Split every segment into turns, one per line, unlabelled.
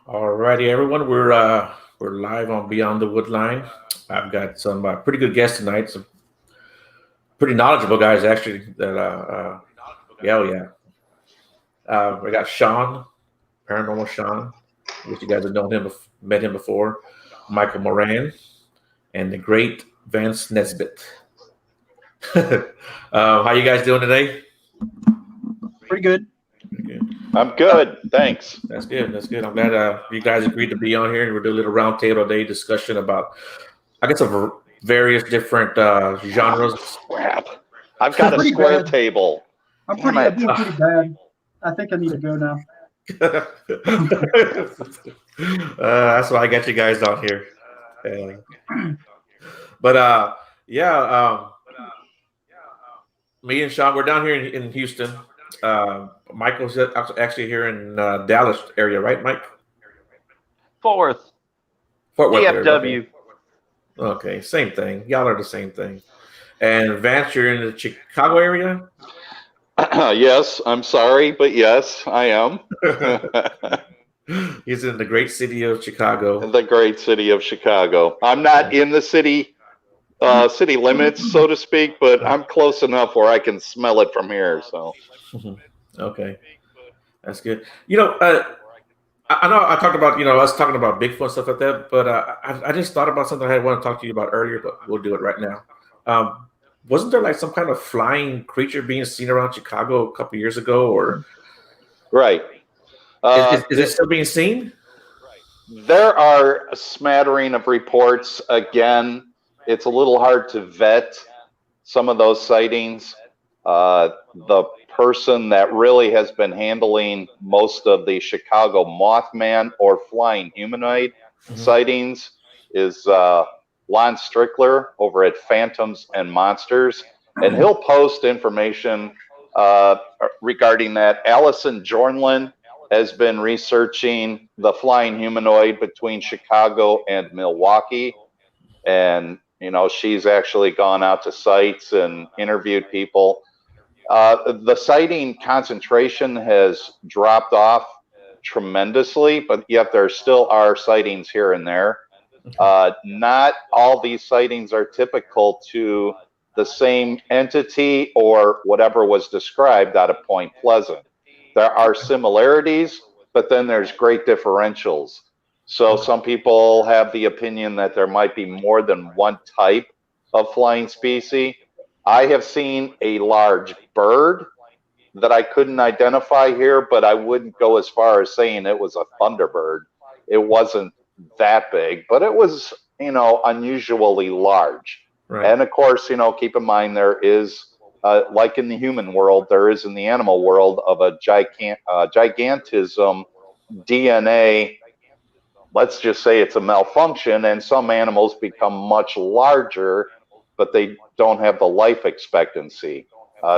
Alrighty, everyone. We're live on Beyond the Woodline. I've got some pretty good guests tonight. Some pretty knowledgeable guys, actually. Yeah, oh yeah. We got Sean, Paranormal Sean. I guess you guys have known him, met him before. Michael Moran and the great Vance Nesbitt. How you guys doing today?
Pretty good.
Pretty good.
I'm good, thanks.
That's good. That's good. I'm glad you guys agreed to be on here and we're doing a little roundtable day discussion about, I guess, of various different genres.
Crap. I've got a
Pretty
square
bad.
table.
I'm
Damn
doing
it.
pretty bad. I think I need to go now.
That's why I got you guys on here. Yeah, me and Sean, we're down here in Houston. Michael's actually here in Dallas area, right, Mike?
Fourth,
Fort Worth area.
DFW.
Okay, same thing. Y'all are the same thing. And Vance, you're in the Chicago area?
Yes, I'm sorry, but yes, I am.
He's in the great city of Chicago.
The great city of Chicago. I'm not in the city limits, so to speak, but I'm close enough where I can smell it from here. So,
Okay, that's good. I know I talked about, us talking about Bigfoot and stuff like that, but I just thought about something I want to talk to you about earlier, but we'll do it right now. Wasn't there like some kind of flying creature being seen around Chicago a couple years ago, or
right.
is it still being seen?
There are a smattering of reports. Again, it's a little hard to vet some of those sightings. The person that really has been handling most of the Chicago Mothman or flying humanoid sightings is Lon Strickler over at Phantoms and Monsters, and he'll post information regarding that. Allison Jornlin has been researching the flying humanoid between Chicago and Milwaukee, and she's actually gone out to sites and interviewed people. The sighting concentration has dropped off tremendously, but yet there still are sightings here and there. Not all these sightings are typical to the same entity or whatever was described out of Point Pleasant. There are similarities, but then there's great differentials. So some people have the opinion that there might be more than one type of flying species. I have seen a large bird that I couldn't identify here, but I wouldn't go as far as saying it was a thunderbird. It wasn't that big, but it was, unusually large.
Right.
And of course, keep in mind there is, like in the human world, there is in the animal world of a gigantism DNA. Let's just say it's a malfunction, and some animals become much larger, but they don't have the life expectancy.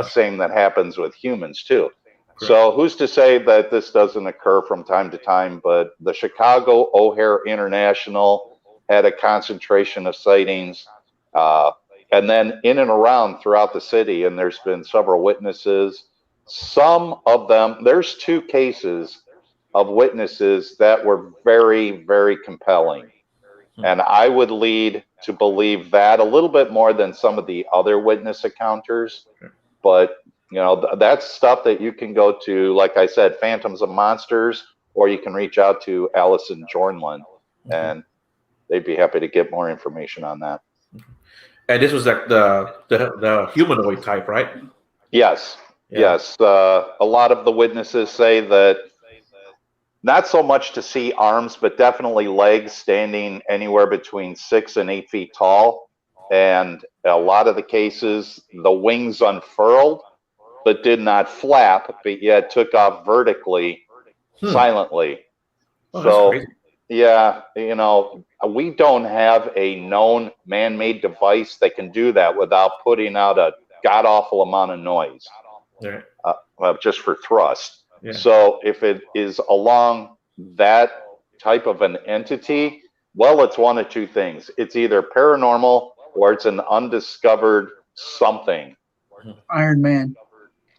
Same that happens with humans too.
Correct.
So who's to say that this doesn't occur from time to time? But the Chicago O'Hare International had a concentration of sightings, and then in and around throughout the city, and there's been several witnesses. Some of them, there's 2 cases of witnesses that were very, very compelling. And I would lead to believe that a little bit more than some of the other witness encounters. But, that's stuff that you can go to, like I said, Phantoms and Monsters, or you can reach out to Allison Jornlin, and they'd be happy to get more information on that.
And this was like the humanoid type, right?
Yes.
Yeah.
Yes. A lot of the witnesses say that not so much to see arms, but definitely legs standing anywhere between 6 and 8 feet tall. And a lot of the cases, the wings unfurled, but did not flap, but yet took off vertically, silently.
Oh,
So,
that's crazy.
yeah, we don't have a known man-made device that can do that without putting out a god-awful amount of noise,
Yeah.
just for thrust.
Yeah.
So if it is along that type of an entity, well, it's one of 2 things. It's either paranormal or it's an undiscovered something.
Iron Man.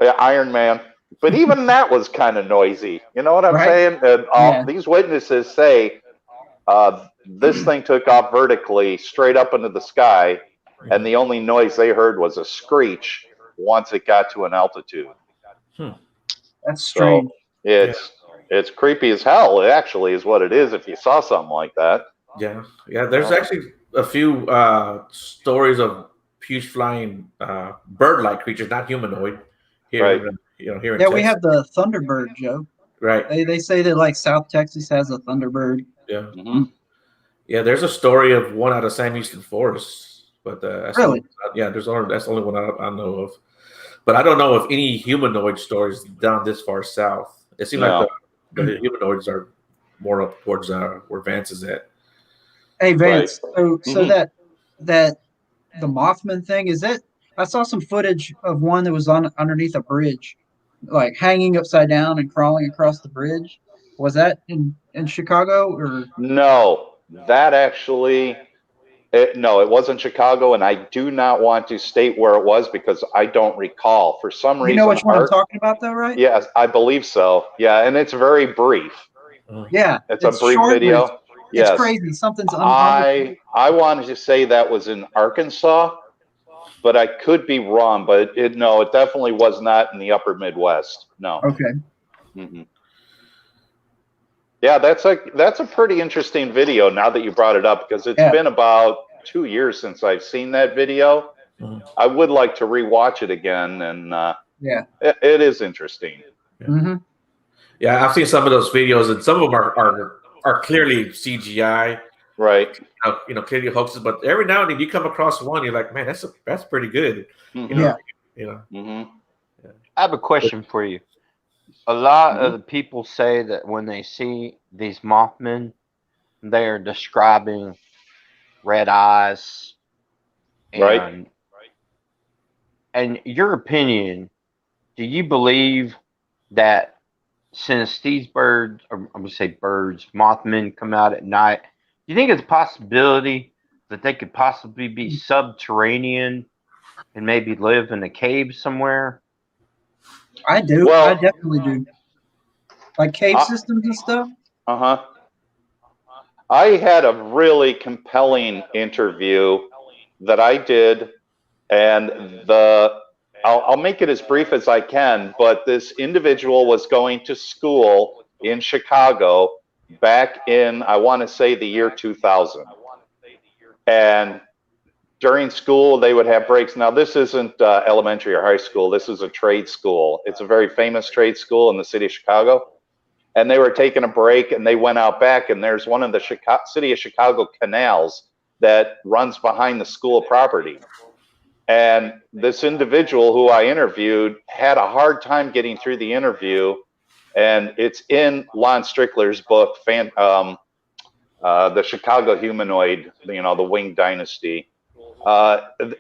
Yeah, Iron Man, But even that was kind of noisy. You know what I'm
Right.
saying? And
Yeah.
these witnesses say this thing took off vertically straight up into the sky, and the only noise they heard was a screech once it got to an altitude.
That's strange.
So it's creepy as hell. It actually is what it is if you saw something like that.
Yeah. There's actually a few stories of huge flying bird-like creatures, not humanoid. Here,
Right.
here in
Yeah,
Texas.
we have the Thunderbird, Joe.
Right.
They say that like South Texas has a Thunderbird.
Yeah.
Mm-hmm.
Yeah. There's a story of one out of Sam Houston Forest, but that's
Really?
that's the only one I know of. But I don't know if any humanoid stories down this far south. It seems like the humanoids are more up towards where Vance is at.
Hey Vance, so
Mhm.
that the Mothman thing, is it? I saw some footage of one that was on underneath a bridge, like hanging upside down and crawling across the bridge. Was that in Chicago or?
No, that actually, no, it wasn't Chicago, and I do not want to state where it was because I don't recall. For some
You know
reason,
which one I'm talking about, though, right?
yes, I believe so. Yeah, and it's very brief.
Yeah,
It's a brief
short, but
video.
It's
Yes,
crazy. Something's
I wanted to say that was in Arkansas, but I could be wrong. But it definitely was not in the Upper Midwest. No.
Okay.
Mm-mm. Yeah, that's a pretty interesting video now that you brought it up because it's been about 2 years since I've seen that video. I would like to rewatch it again, and it is interesting.
Mm-hmm.
Yeah, I've seen some of those videos, and some of them are clearly CGI,
right?
Clearly hoaxes. But every now and then you come across one, you're like, man, that's pretty good.
Mm-hmm.
I have a question for you. A lot of the people say that when they see these Mothman, they are describing red eyes. And, and your opinion, do you believe that since these birds, or I'm going to say birds, Mothman come out at night, do you think it's a possibility that they could possibly be subterranean and maybe live in a cave somewhere?
I do.
Well,
I definitely do. Like cave systems and stuff.
I had a really compelling interview that I did, and I'll make it as brief as I can. But this individual was going to school in Chicago back in, I want to say, the year 2000, and during school, they would have breaks. Now, this isn't elementary or high school. This is a trade school. It's a very famous trade school in the city of Chicago. And they were taking a break, and they went out back, and there's one of the city of Chicago canals that runs behind the school property. And this individual who I interviewed had a hard time getting through the interview. And it's in Lon Strickler's book, The Chicago Humanoid, the Winged Dynasty.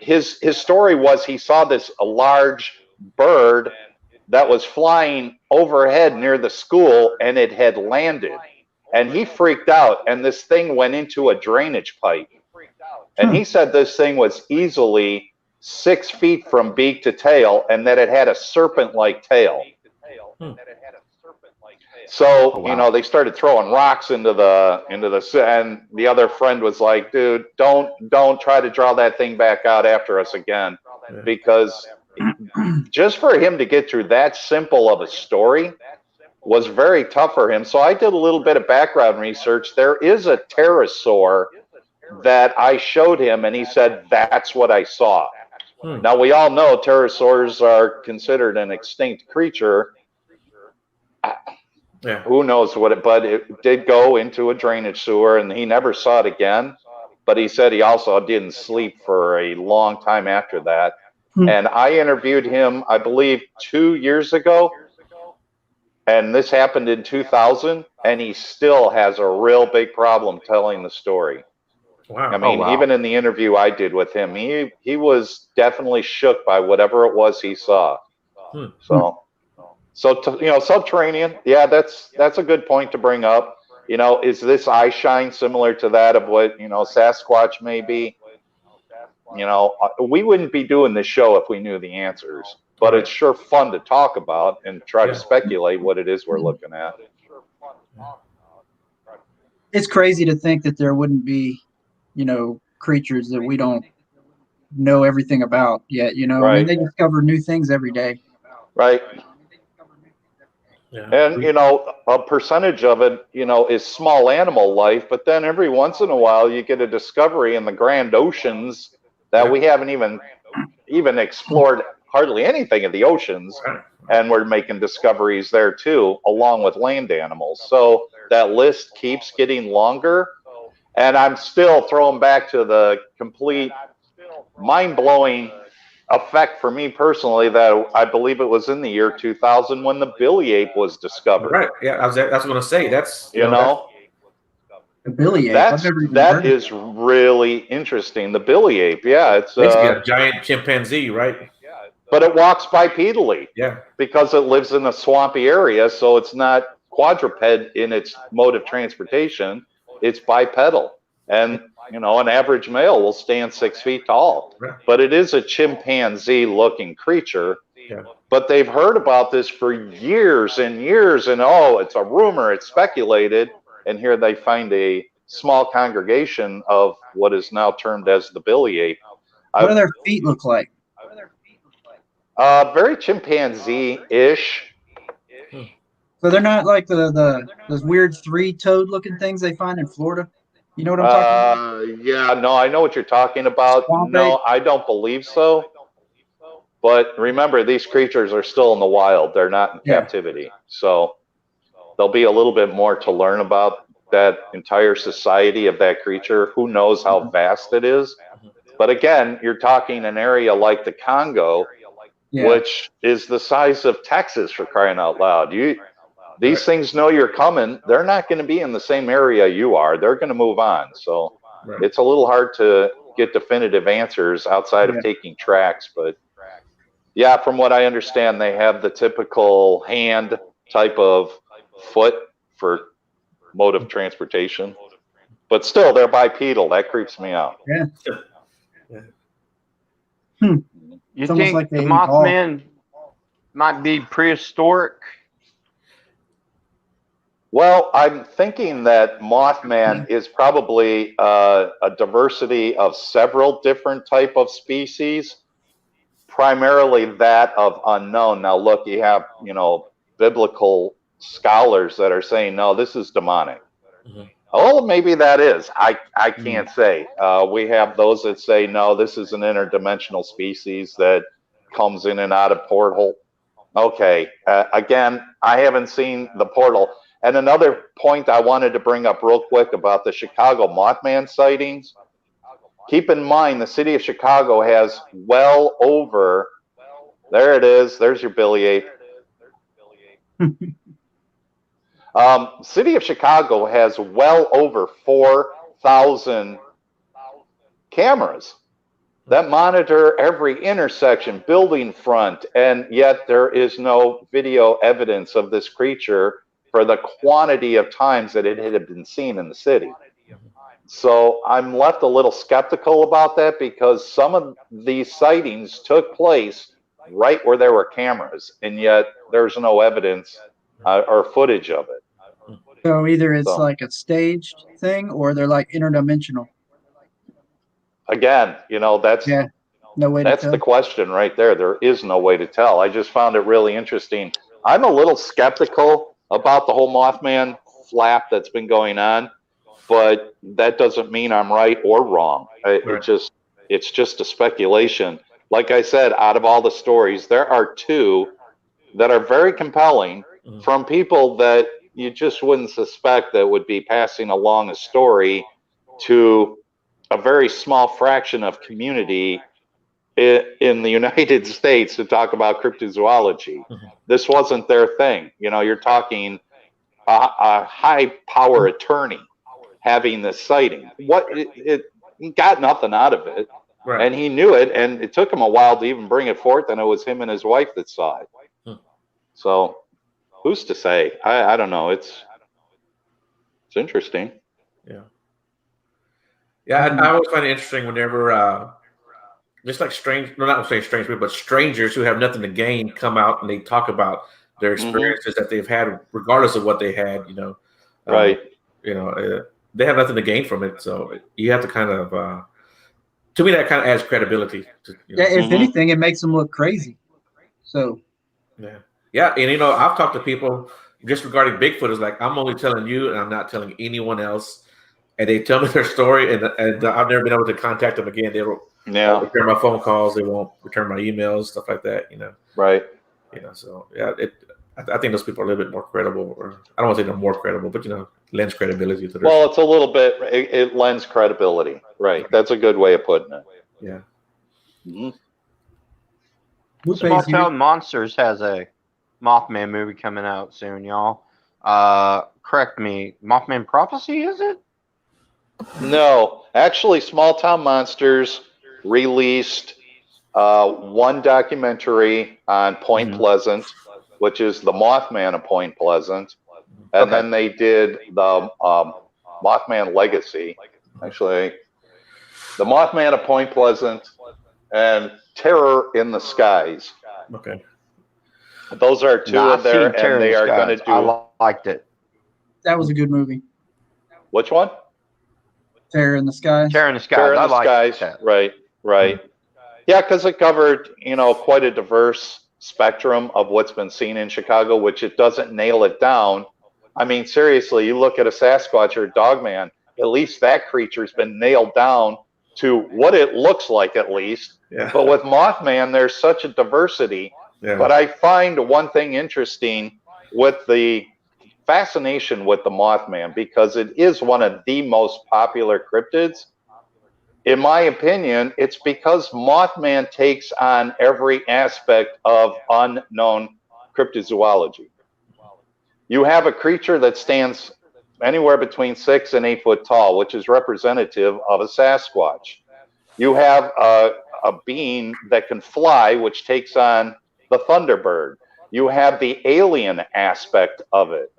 His story was he saw a large bird that was flying overhead near the school, and it had landed, and he freaked out, and this thing went into a drainage pipe, and he said this thing was easily 6 feet from beak to tail, and that it had a serpent-like tail. So, they started throwing rocks into the, and the other friend was like, dude, don't try to draw that thing back out after us again, because just for him to get through that simple of a story was very tough for him. So I did a little bit of background research. There is a pterosaur that I showed him, and he said, that's what I saw. Now, we all know pterosaurs are considered an extinct creature. Who knows but it did go into a drainage sewer, and he never saw it again. But he said he also didn't sleep for a long time after that. And I interviewed him, I believe, 2 years ago. And this happened in 2000, and he still has a real big problem telling the story.
Wow.
I mean, even in the interview I did with him, he was definitely shook by whatever it was he saw. So subterranean, yeah, that's a good point to bring up. Is this eye shine similar to that of what, Sasquatch may be? We wouldn't be doing this show if we knew the answers. but
Right.
it's sure fun to talk about and try to
Yeah.
speculate what it is we're looking at.
It's crazy to think that there wouldn't be, creatures that we don't know everything about yet. I mean,
Right.
they discover new things every day.
Right.
Yeah.
And, a percentage of it, is small animal life, but then every once in a while you get a discovery in the grand oceans that
Yeah.
we haven't even explored hardly anything of the oceans,
Right.
and we're making discoveries there too, along with land animals. So that list keeps getting longer, and I'm still throwing back to the complete mind-blowing effect for me personally that I believe it was in the year 2000 when the billy ape was discovered.
Right. Yeah. That's what I was going to say. That's
You know,
The billy ape. I've never even heard
that
of
is really interesting. The billy ape, yeah, it's
basically a giant chimpanzee, right?
but it walks bipedally
Yeah.
because it lives in a swampy area, so it's not quadruped in its mode of transportation. It's bipedal, and an average male will stand 6 feet tall.
Right.
But it is a chimpanzee-looking creature.
Yeah.
But they've heard about this for years and years, and it's a rumor, it's speculated, and here they find a small congregation of what is now termed as the billy ape.
What do their feet look like?
Very chimpanzee-ish.
So they're not like those weird three-toed looking things they find in Florida. You know what I'm talking about?
Yeah, no, I know what you're talking about.
Swamp
No,
ape?
I don't believe so. But remember, these creatures are still in the wild. They're not in
Yeah.
captivity. So there'll be a little bit more to learn about that entire society of that creature. Who knows how vast it is? But again, you're talking an area like the Congo,
Yeah.
which is the size of Texas, for crying out loud. These things know you're coming. They're not going to be in the same area you are. They're going to move on. So
Right.
it's a little hard to get definitive answers outside of
Yeah.
taking tracks. But yeah, from what I understand, they have the typical hand type of foot for mode of transportation. But still, they're bipedal. That creeps me out.
Yeah.
You
It's almost
think
like
the
they evolved.
Mothman might be prehistoric?
Well, I'm thinking that Mothman is probably a diversity of several different type of species, primarily that of unknown. Now, look, you have, biblical scholars that are saying, no, this is demonic.
Mhm.
Oh, maybe that is. I can't say. We have those that say, no, this is an interdimensional species that comes in and out of portal. Okay. Again, I haven't seen the portal. And another point I wanted to bring up real quick about the Chicago Mothman sightings. Keep in mind, the city of Chicago has well over, there it is, there's your Billy Ape. City of Chicago has well over 4,000 cameras that monitor every intersection, building front, and yet there is no video evidence of this creature for the quantity of times that it had been seen in the city. So I'm left a little skeptical about that because some of these sightings took place right where there were cameras, and yet there's no evidence or footage of it.
So either it's
So
like a staged thing or they're like interdimensional.
again, that's
Yeah. No way to
That's
tell.
the question right there. There is no way to tell. I just found it really interesting. I'm a little skeptical about the whole Mothman flap that's been going on, but that doesn't mean I'm right or wrong.
Right.
It's just a speculation. Like I said, out of all the stories, there are two that are very compelling
Mhm.
from people that you just wouldn't suspect that would be passing along a story to a very small fraction of community in the United States to talk about cryptozoology.
Mhm.
This wasn't their thing. You're talking a high power attorney having this sighting. He got nothing out of it,
Right.
and he knew it, and it took him a while to even bring it forth, and it was him and his wife that saw it.
Hmm.
So who's to say? I don't know. It's interesting.
Yeah. Yeah. I always find it interesting whenever just like strange, no, not saying strange people, but strangers who have nothing to gain come out and they talk about their experiences that they've had, regardless of what they had.
Right.
They have nothing to gain from it, so you have to kind of. To me, that kind of adds credibility.
Yeah, if anything, it makes them look crazy. So.
Yeah, and I've talked to people just regarding Bigfoot. Is like I'm only telling you, and I'm not telling anyone else. And they tell me their story, and I've never been able to contact them again. They won't return my phone calls. They won't return my emails, stuff like that.
Right.
So yeah, I think those people are a little bit more credible, or I don't want to say they're more credible, but lends credibility to their.
Well, it's a little bit. It lends credibility, right? That's a good way of putting it.
Yeah.
Small Town Monsters has a Mothman movie coming out soon, y'all. Correct me. Mothman Prophecy, is it?
No, actually, Small Town Monsters released one documentary on Point Pleasant, which is the Mothman of Point Pleasant, and then they did the Mothman Legacy. Actually, the Mothman of Point Pleasant and Terror in the Skies.
Okay.
Those are two of there, and they are going to do.
I liked it.
That was a good movie.
Which one?
Terror in the Skies.
Terror in the Skies.
Terror in the Skies. Right. Yeah, because it covered, quite a diverse spectrum of what's been seen in Chicago, which it doesn't nail it down. I mean, seriously, you look at a Sasquatch or a Dogman, at least that creature's been nailed down to what it looks like, at least.
Yeah.
But with Mothman, there's such a diversity. Yeah. But I find one thing interesting with the fascination with the Mothman, because it is one of the most popular cryptids. In my opinion, it's because Mothman takes on every aspect of unknown cryptozoology. You have a creature that stands anywhere between 6 and 8 foot tall, which is representative of a Sasquatch. You have a being that can fly, which takes on the Thunderbird. You have the alien aspect of it.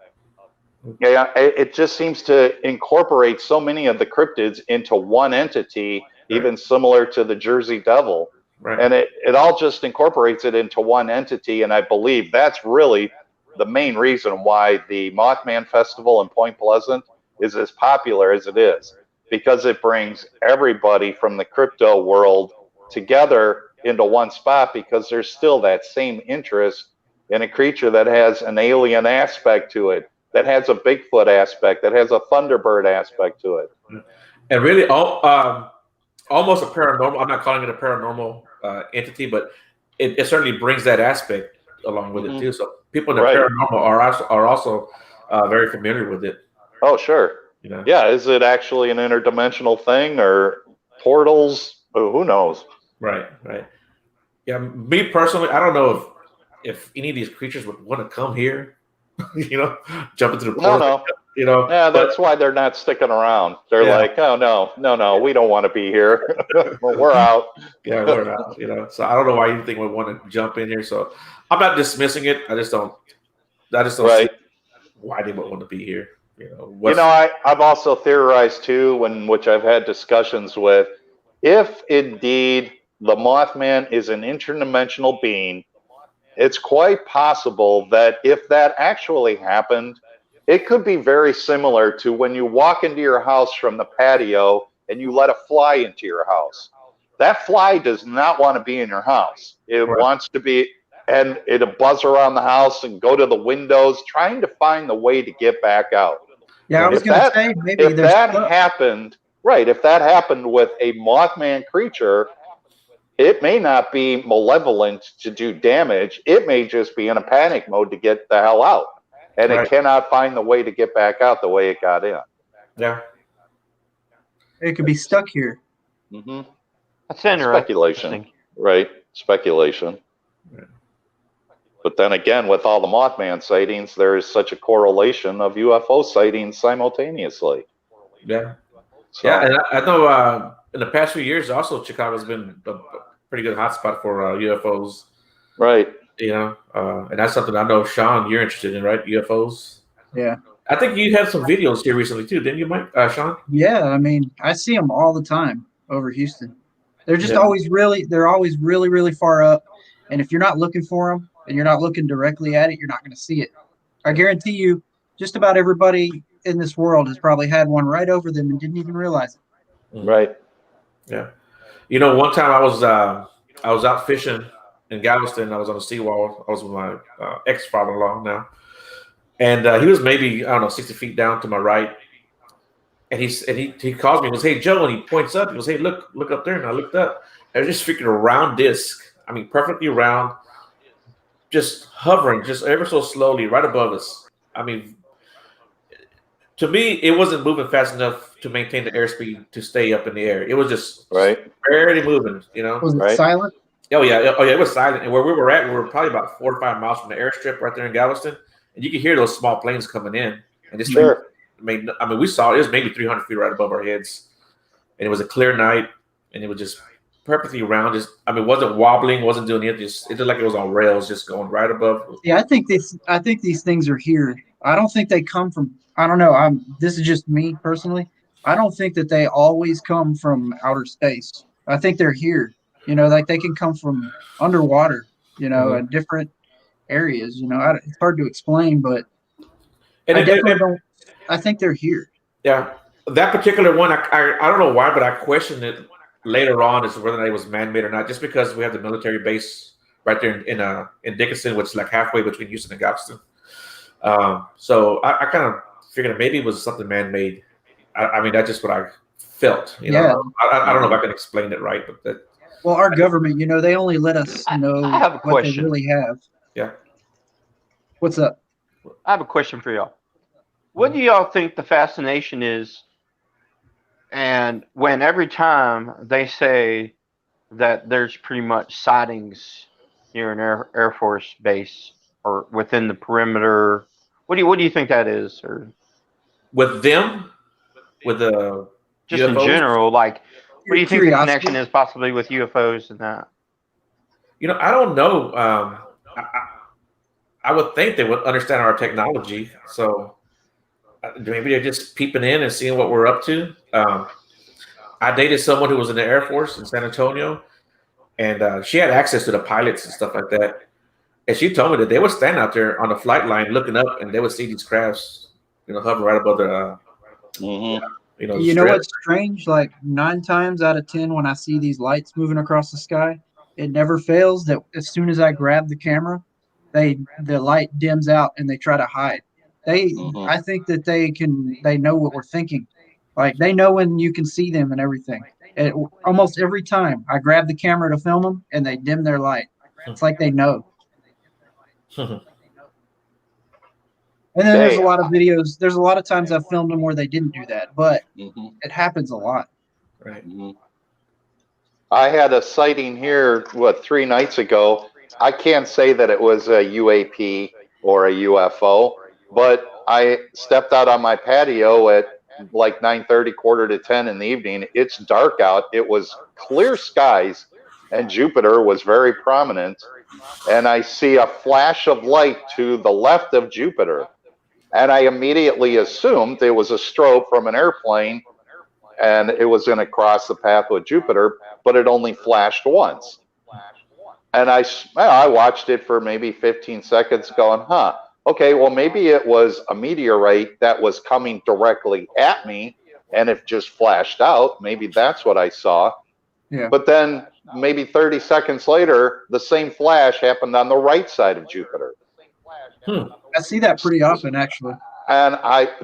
Yeah, it just seems to incorporate so many of the cryptids into one entity, even similar to the Jersey Devil.
Right.
And it all just incorporates it into one entity, and I believe that's really the main reason why the Mothman Festival in Point Pleasant is as popular as it is, because it brings everybody from the crypto world together into one spot, because there's still that same interest in a creature that has an alien aspect to it, that has a Bigfoot aspect, that has a Thunderbird aspect to it.
And really, almost a paranormal, I'm not calling it a paranormal entity, but it certainly brings that aspect along with it too. So people in the paranormal are also very familiar with it.
Oh, sure. Yeah, is it actually an interdimensional thing or portals? Oh, who knows?
Right. Yeah, me personally, I don't know if any of these creatures would want to come here, jump into the portal.
No. Yeah, that's why they're not sticking around. They're like, oh, no, we don't want to be here. We're out.
Yeah, we're out. So I don't know why you think we want to jump in here. So I'm not dismissing it. I just don't see why they would want to be here.
I've also theorized too, which I've had discussions with, if indeed the Mothman is an interdimensional being, it's quite possible that if that actually happened, it could be very similar to when you walk into your house from the patio and you let a fly into your house. That fly does not want to be in your house. It wants to be, and it'll buzz around the house and go to the windows, trying to find the way to get back out.
Yeah, I was going to say, maybe
if that happened, if that happened with a Mothman creature, it may not be malevolent to do damage. It may just be in a panic mode to get the hell out. And it cannot find the way to get back out the way it got in.
Yeah.
It could be stuck here.
Mm-hmm.
That's interesting.
Speculation. Right. Speculation. Right. But then again, with all the Mothman sightings, there is such a correlation of UFO sightings simultaneously.
Yeah. So. Yeah, and I know in the past few years, also, Chicago's been a pretty good hotspot for UFOs.
Right.
And that's something I know, Sean, you're interested in, right? UFOs?
Yeah.
I think you had some videos here recently, too, didn't you, Mike? Sean?
Yeah, I mean, I see them all the time over Houston. They're just
Yeah.
they're always really, really far up. And if you're not looking for them and you're not looking directly at it, you're not going to see it. I guarantee you, just about everybody in this world has probably had one right over them and didn't even realize it.
Right.
Yeah. One time I was out fishing in Galveston. I was on a seawall. I was with my ex father-in-law now, and he was maybe, I don't know, 60 feet down to my right. And he calls me and goes, "Hey Joe," and he points up. He goes, "Hey, look up there." And I looked up. And it was just freaking a round disc. I mean, perfectly round, just hovering, just ever so slowly, right above us. I mean, to me, it wasn't moving fast enough to maintain the airspeed to stay up in the air. It was just
Right.
barely moving.
Was it
Right.
silent?
Oh yeah, it was silent. And where we were at, we were probably about 4 to 5 miles from the airstrip right there in Galveston, and you could hear those small planes coming in. And this thing,
Sure.
I mean, we saw it was maybe 300 feet right above our heads, and it was a clear night, and it was just perfectly round. I mean, it wasn't wobbling, wasn't doing anything. It looked like it was on rails, just going right above.
Yeah, I think these things are here. I don't think they come from. I don't know. This is just me personally. I don't think that they always come from outer space. I think they're here. Like they can come from underwater. In different areas. It's hard to explain, but
And
I definitely don't. I think they're here.
Yeah, that particular one, I don't know why, but I questioned it later on as to whether it was man-made or not, just because we have the military base right there in Dickinson, which is like halfway between Houston and Galveston. So I kind of figured maybe it was something man-made. I mean, that's just what I felt.
Yeah.
I don't know if I can explain it right, but that.
Well, our government, they only let us know
I have a
what
question.
they really have.
Yeah.
What's up?
I have a question for y'all. What do y'all think the fascination is? And when every time they say that there's pretty much sightings near an Air Force base or within the perimeter, what do you think that is? Or
With them, with the
just
UFOs?
in general, like what do you think the
Curiosity.
connection is possibly with UFOs and that?
I don't know. I would think they would understand our technology, so maybe they're just peeping in and seeing what we're up to. I dated someone who was in the Air Force in San Antonio, and she had access to the pilots and stuff like that. And she told me that they would stand out there on the flight line looking up, and they would see these crafts, hovering right above the,
Mm-hmm.
the
You know
strip.
what's strange? Like 9 times out of 10, when I see these lights moving across the sky, it never fails that as soon as I grab the camera, the light dims out and they try to hide.
Mhm.
I think that they know what we're thinking. Like they know when you can see them and everything. Almost every time I grab the camera to film them and they dim their light. It's like they know. And then there's a lot of videos. There's a lot of times I've filmed them where they didn't do that, but
Mhm.
it happens a lot.
Right.
Mhm. I had a sighting here, 3 nights ago. I can't say that it was a UAP or a UFO, but I stepped out on my patio at like 9:30, quarter to 10 in the evening. It's dark out. It was clear skies, and Jupiter was very prominent. And I see a flash of light to the left of Jupiter. And I immediately assumed it was a strobe from an airplane and it was going to cross the path with Jupiter, but it only flashed once. And I watched it for maybe 15 seconds going, okay, well, maybe it was a meteorite that was coming directly at me and it just flashed out. Maybe that's what I saw.
Yeah.
But then maybe 30 seconds later, the same flash happened on the right side of Jupiter.
I see that pretty often, actually.
And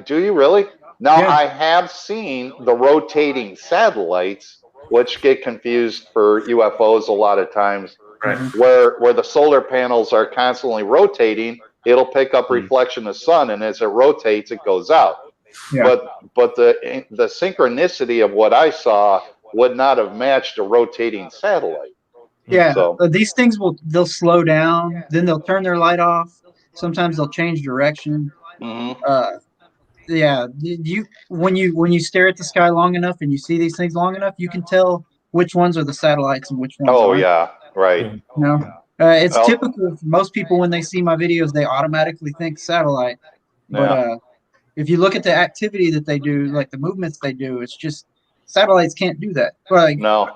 do you really? Now,
Yeah.
I have seen the rotating satellites, which get confused for UFOs a lot of times,
Right.
where the solar panels are constantly rotating. It'll pick up reflection of sun, and as it rotates, it goes out.
Yeah.
But the synchronicity of what I saw would not have matched a rotating satellite.
Yeah.
So
These things they'll slow down, then they'll turn their light off. Sometimes they'll change direction.
mhm.
Yeah, when you stare at the sky long enough and you see these things long enough, you can tell which ones are the satellites and which ones
Oh
aren't.
yeah, right.
Mhm.
You know, it's
Well,
typical for most people when they see my videos, they automatically think satellite. But
Yeah.
if you look at the activity that they do, like the movements they do, it's just satellites can't do that. Like
No.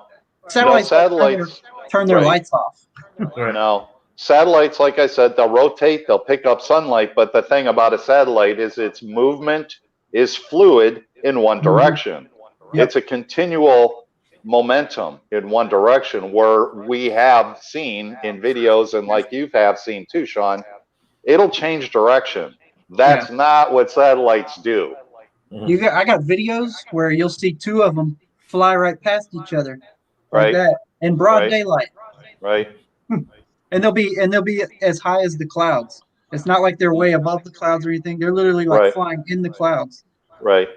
Satellites
satellites.
turn their
Right.
lights off.
Right.
No, satellites, like I said, they'll rotate, they'll pick up sunlight, but the thing about a satellite is its movement is fluid in one
Mhm.
direction.
Yep.
It's a continual momentum in one direction, where we have seen in videos, and like you have seen too, Sean, it'll change direction. That's not what satellites do.
I got videos where you'll see two of them fly right past each other like
Right?
that in broad
Right.
daylight,
Right?
and they'll be as high as the clouds. It's not like they're way above the clouds or anything. They're literally like
Right.
flying in the clouds.
Right.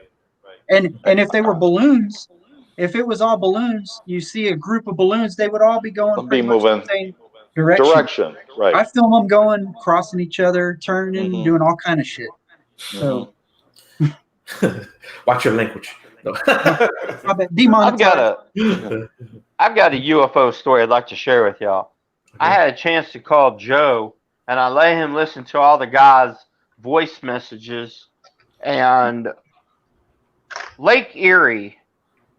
And if they were balloons, if it was all balloons, you see a group of balloons, they would all be going
They'll be
pretty much in
moving
the same direction.
direction. Right.
I film them going, crossing each other, turning,
Mhm.
doing all kind of shit. So
Watch your language. No.
I bet
I've
demonetized.
got a UFO story I'd like to share with y'all. I had a chance to call Joe, and I let him listen to all the guys' voice messages. And Lake Erie,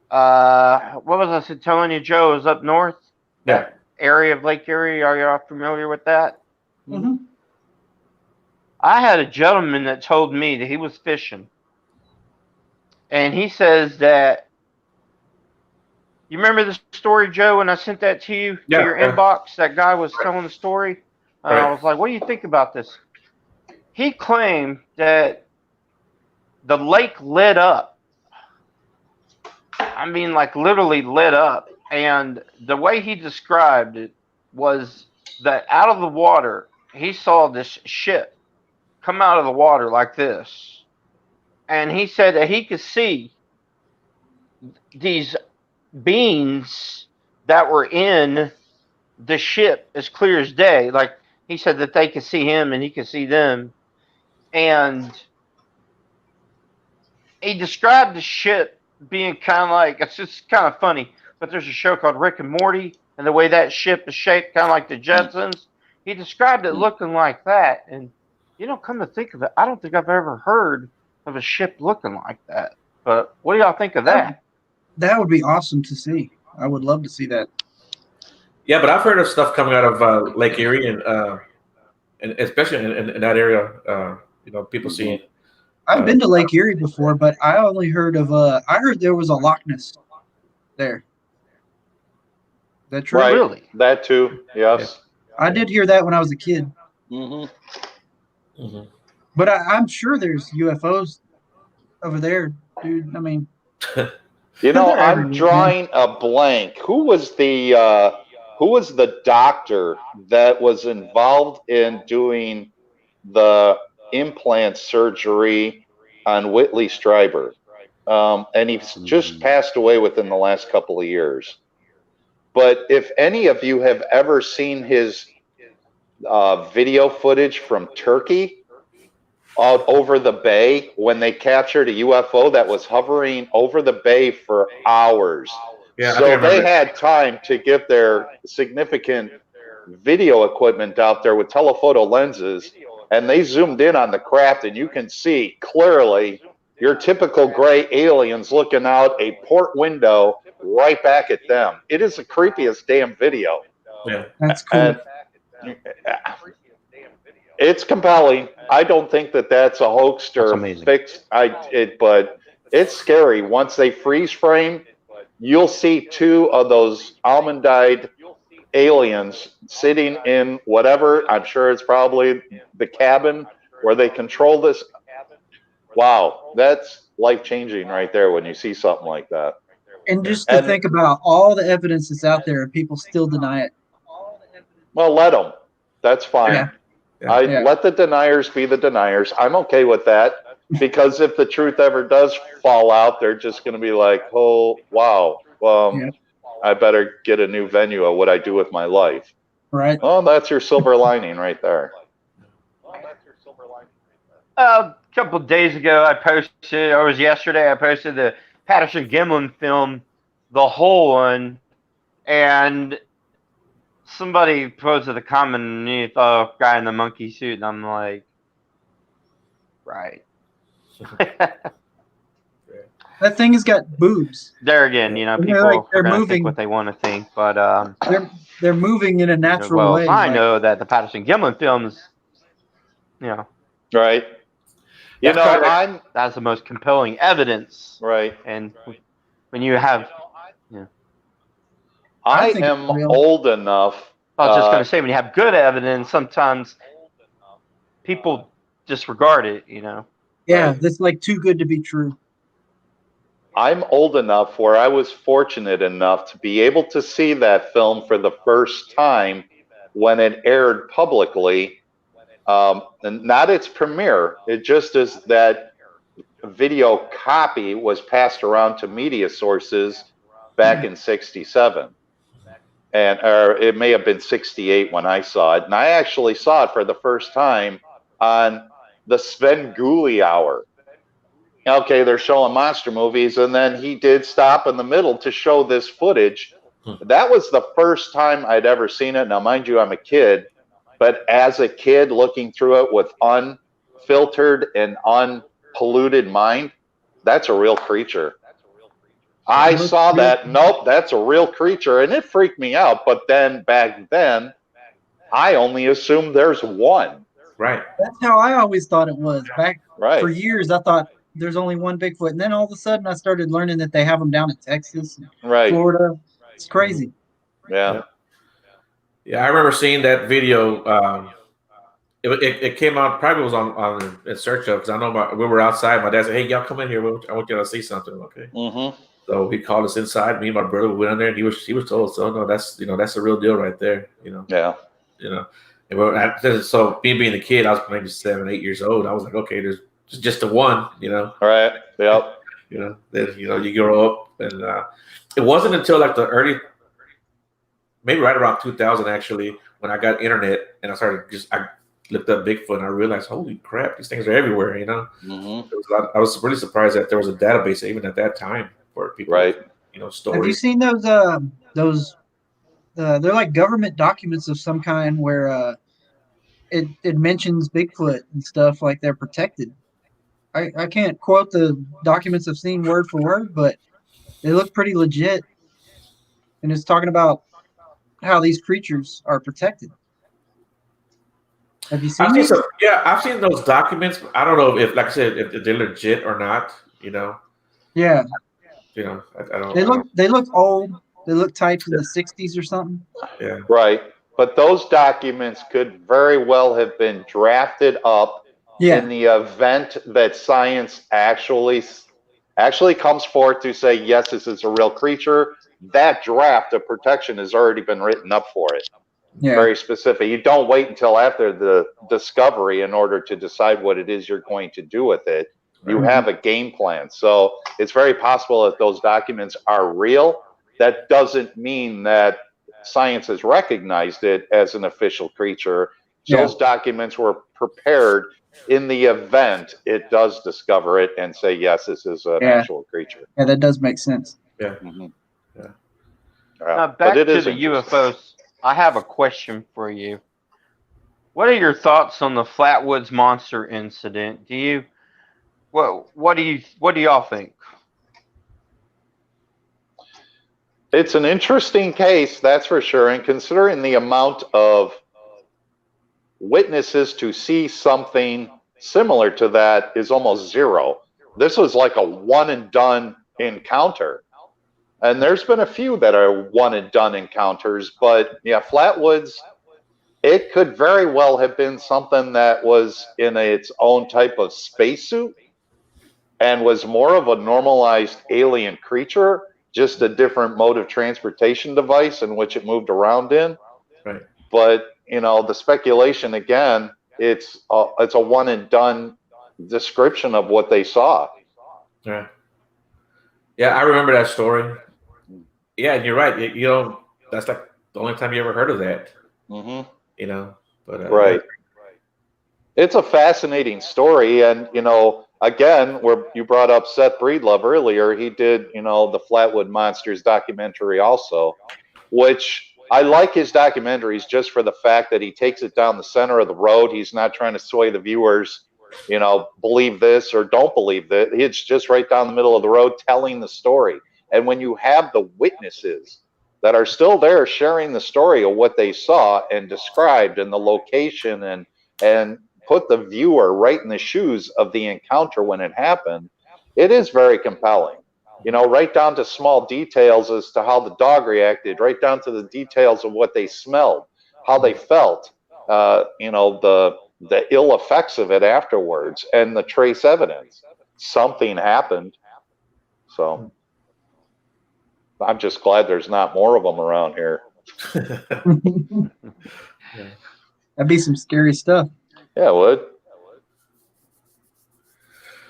what was I telling you, Joe? Is up north.
Yeah.
That area of Lake Erie. Are y'all familiar with that?
Mhm.
I had a gentleman that told me that he was fishing, and he says that. You remember the story, Joe, when I sent that to you, to your inbox? That guy was telling the story. I was like, what do you think about this? He claimed that the lake lit up. I mean, like literally lit up. And the way he described it was that out of the water, he saw this ship come out of the water like this. And he said that he could see these beings that were in the ship as clear as day. Like he said that they could see him and he could see them. And he described the ship being kind of like, it's just kind of funny, but there's a show called Rick and Morty, and the way that ship is shaped, kind of like the Jetsons, he described it looking like that. And come to think of it, I don't think I've ever heard of a ship looking like that. But what do y'all think of that?
That would be awesome to see. I would love to see that.
Yeah, but I've heard of stuff coming out of Lake Erie and especially in that area. People seeing.
I've been to Lake Erie before, but I only heard of I heard there was a Loch Ness there. Is that true?
Right.
Really?
That too. Yes.
I did hear that when I was a kid.
Mm-hmm.
But I'm sure there's UFOs over there, dude. I mean,
I'm drawing a blank. Who was the doctor that was involved in doing the implant surgery on Whitley Strieber? And he's just passed away within the last couple of years. But if any of you have ever seen his video footage from Turkey out over the bay, when they captured a UFO that was hovering over the bay for hours.
Yeah,
so they had time to get their significant video equipment out there with telephoto lenses, and they zoomed in on the craft, and you can see clearly your typical gray aliens looking out a port window right back at them. It is the creepiest damn video.
Yeah,
that's cool.
And it's compelling. I don't think that that's a hoax or fixed. But it's scary. Once they freeze frame, you'll see two of those almond-eyed aliens sitting in whatever. I'm sure it's probably the cabin where they control this. Wow, that's life-changing right there when you see something like that.
And just to think about all the evidence that's out there and people still deny it.
Well, let them. That's fine.
Yeah.
Let the deniers be the deniers. I'm okay with that, because if the truth ever does fall out, they're just going to be like, oh, wow, I better get a new venue of what I do with my life.
Right.
Oh, that's your silver lining right there.
A couple of days ago, yesterday, I posted the Patterson Gimlin film, The Whole One, and somebody posted a comment underneath, oh, guy in the monkey suit, and I'm like, right.
That thing has got boobs.
There again,
And
people
they're
are going to
moving.
think what they want to think, but
They're moving in a natural
well,
way.
I
like-
know that the Patterson Gimlin films,
Right. You
That's
know,
kinda-
I'm
that's the most compelling evidence.
right.
And when you have,
I
think
am
it's real.
old enough.
I was just going to say, when you have good evidence, sometimes people disregard it.
Yeah,
Right.
that's like too good to be true.
I'm old enough where I was fortunate enough to be able to see that film for the first time when it aired publicly. And not its premiere. It just is that video copy was passed around to media sources back in '67. Or it may have been '68 when I saw it. And I actually saw it for the first time on the Sven Gulli Hour. Okay, they're showing monster movies, and then he did stop in the middle to show this footage. That was the first time I'd ever seen it. Now, mind you, I'm a kid, but as a kid looking through it with unfiltered and unpolluted mind, that's a real creature. I saw that. Nope, that's a real creature, and it freaked me out. But then back then, I only assumed there's one.
Right.
That's how I always thought it was. Back
Right.
for years, I thought there's only one Bigfoot, and then all of a sudden, I started learning that they have them down in Texas, and
Right.
Florida. It's crazy.
Yeah.
Yeah, I remember seeing that video. It came out, probably was on in search of, because I know we were outside. My dad said, "Hey, y'all come in here. I want y'all to see something." Okay.
Mm-hmm.
So he called us inside. Me and my brother went in there, and he was told, "So no, that's that's a real deal right there."
Yeah.
And so me being a kid, I was maybe 7, 8 years old. I was like, okay, there's just the one.
All right. Yep.
Then you grow up, and it wasn't until like the early, maybe right around 2000 actually, when I got internet and I looked up Bigfoot and I realized, holy crap, these things are everywhere.
Mm-hmm.
There was I was really surprised that there was a database even at that time for people.
Right.
Stories.
Have you seen those? They're like government documents of some kind where it mentions Bigfoot and stuff, like they're protected. I can't quote the documents I've seen word for word, but they look pretty legit, and it's talking about how these creatures are protected. Have you seen these?
I've seen those documents. I don't know if, like I said, if they're legit or not.
Yeah,
I don't.
they look old. They look typed in the '60s or something.
Yeah.
Right. But those documents could very well have been drafted up
Yeah,
in the event that science actually comes forth to say, yes, this is a real creature. That draft of protection has already been written up for it.
yeah,
Very specific. You don't wait until after the discovery in order to decide what it is you're going to do with it. You
Right.
have a game plan. So it's very possible that those documents are real. That doesn't mean that science has recognized it as an official creature.
Yeah.
Those documents were prepared in the event it does discover it and say, yes, this is an actual creature.
Yeah, that does make sense.
Yeah.
Mhm.
Yeah.
Now,
But
back
it
to
is
the
interesting.
UFOs. I have a question for you. What are your thoughts on the Flatwoods monster incident? What do y'all think?
It's an interesting case, that's for sure. And considering the amount of witnesses to see something similar to that is almost zero. This was like a one and done encounter. And there's been a few that are one and done encounters, but yeah, Flatwoods, it could very well have been something that was in its own type of spacesuit and was more of a normalized alien creature, just a different mode of transportation device in which it moved around in.
Right.
But the speculation again, it's a one and done description of what they saw.
Yeah. Yeah, I remember that story. Yeah, and you're right. That's like the only time you ever heard of that.
Mm-hmm.
But
Right. It's a fascinating story, and again, where you brought up Seth Breedlove earlier, he did the Flatwood Monsters documentary also, which I like his documentaries just for the fact that he takes it down the center of the road. He's not trying to sway the viewers believe this or don't believe that. It's just right down the middle of the road telling the story. And when you have the witnesses that are still there sharing the story of what they saw and described and the location and put the viewer right in the shoes of the encounter when it happened, it is very compelling. Right down to small details as to how the dog reacted, right down to the details of what they smelled, how they felt, the ill effects of it afterwards, and the trace evidence. Something happened. So I'm just glad there's not more of them around here.
That'd be some scary stuff.
Yeah, it would.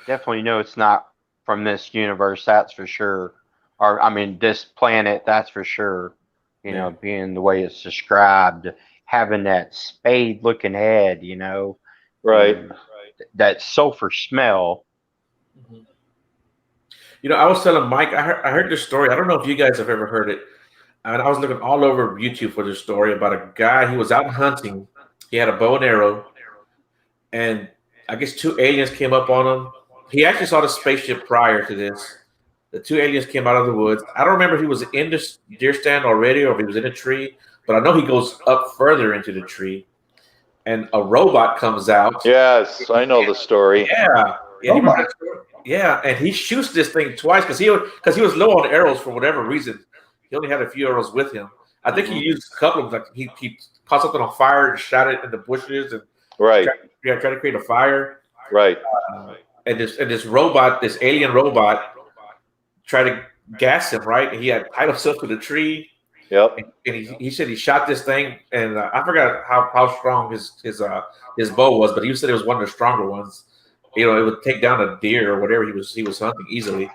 Definitely know it's not from this universe, that's for sure. Or, I mean, this planet, that's for sure. Being the way it's described, having that spade-looking head,
Right.
That sulfur smell.
I was telling Mike, I heard this story. I don't know if you guys have ever heard it. And I was looking all over YouTube for this story about a guy. He was out hunting. He had a bow and arrow. And I guess 2 aliens came up on him. He actually saw the spaceship prior to this. The 2 aliens came out of the woods. I don't remember if he was in the deer stand already or if he was in a tree. But I know he goes up further into the tree. And a robot comes out.
Yes, I know the story.
Yeah. Yeah, and he shoots this thing twice because he was low on arrows for whatever reason. He only had a few arrows with him. I think he used a couple of them. Like he caught something on fire and shot it in the bushes and
right.
Tried to create a fire.
Right.
And this robot, this alien robot, tried to gas him. Right, and he had tied himself to the tree.
Yep.
And he said he shot this thing, and I forgot how strong his bow was, but he said it was one of the stronger ones. It would take down a deer or whatever he was hunting easily.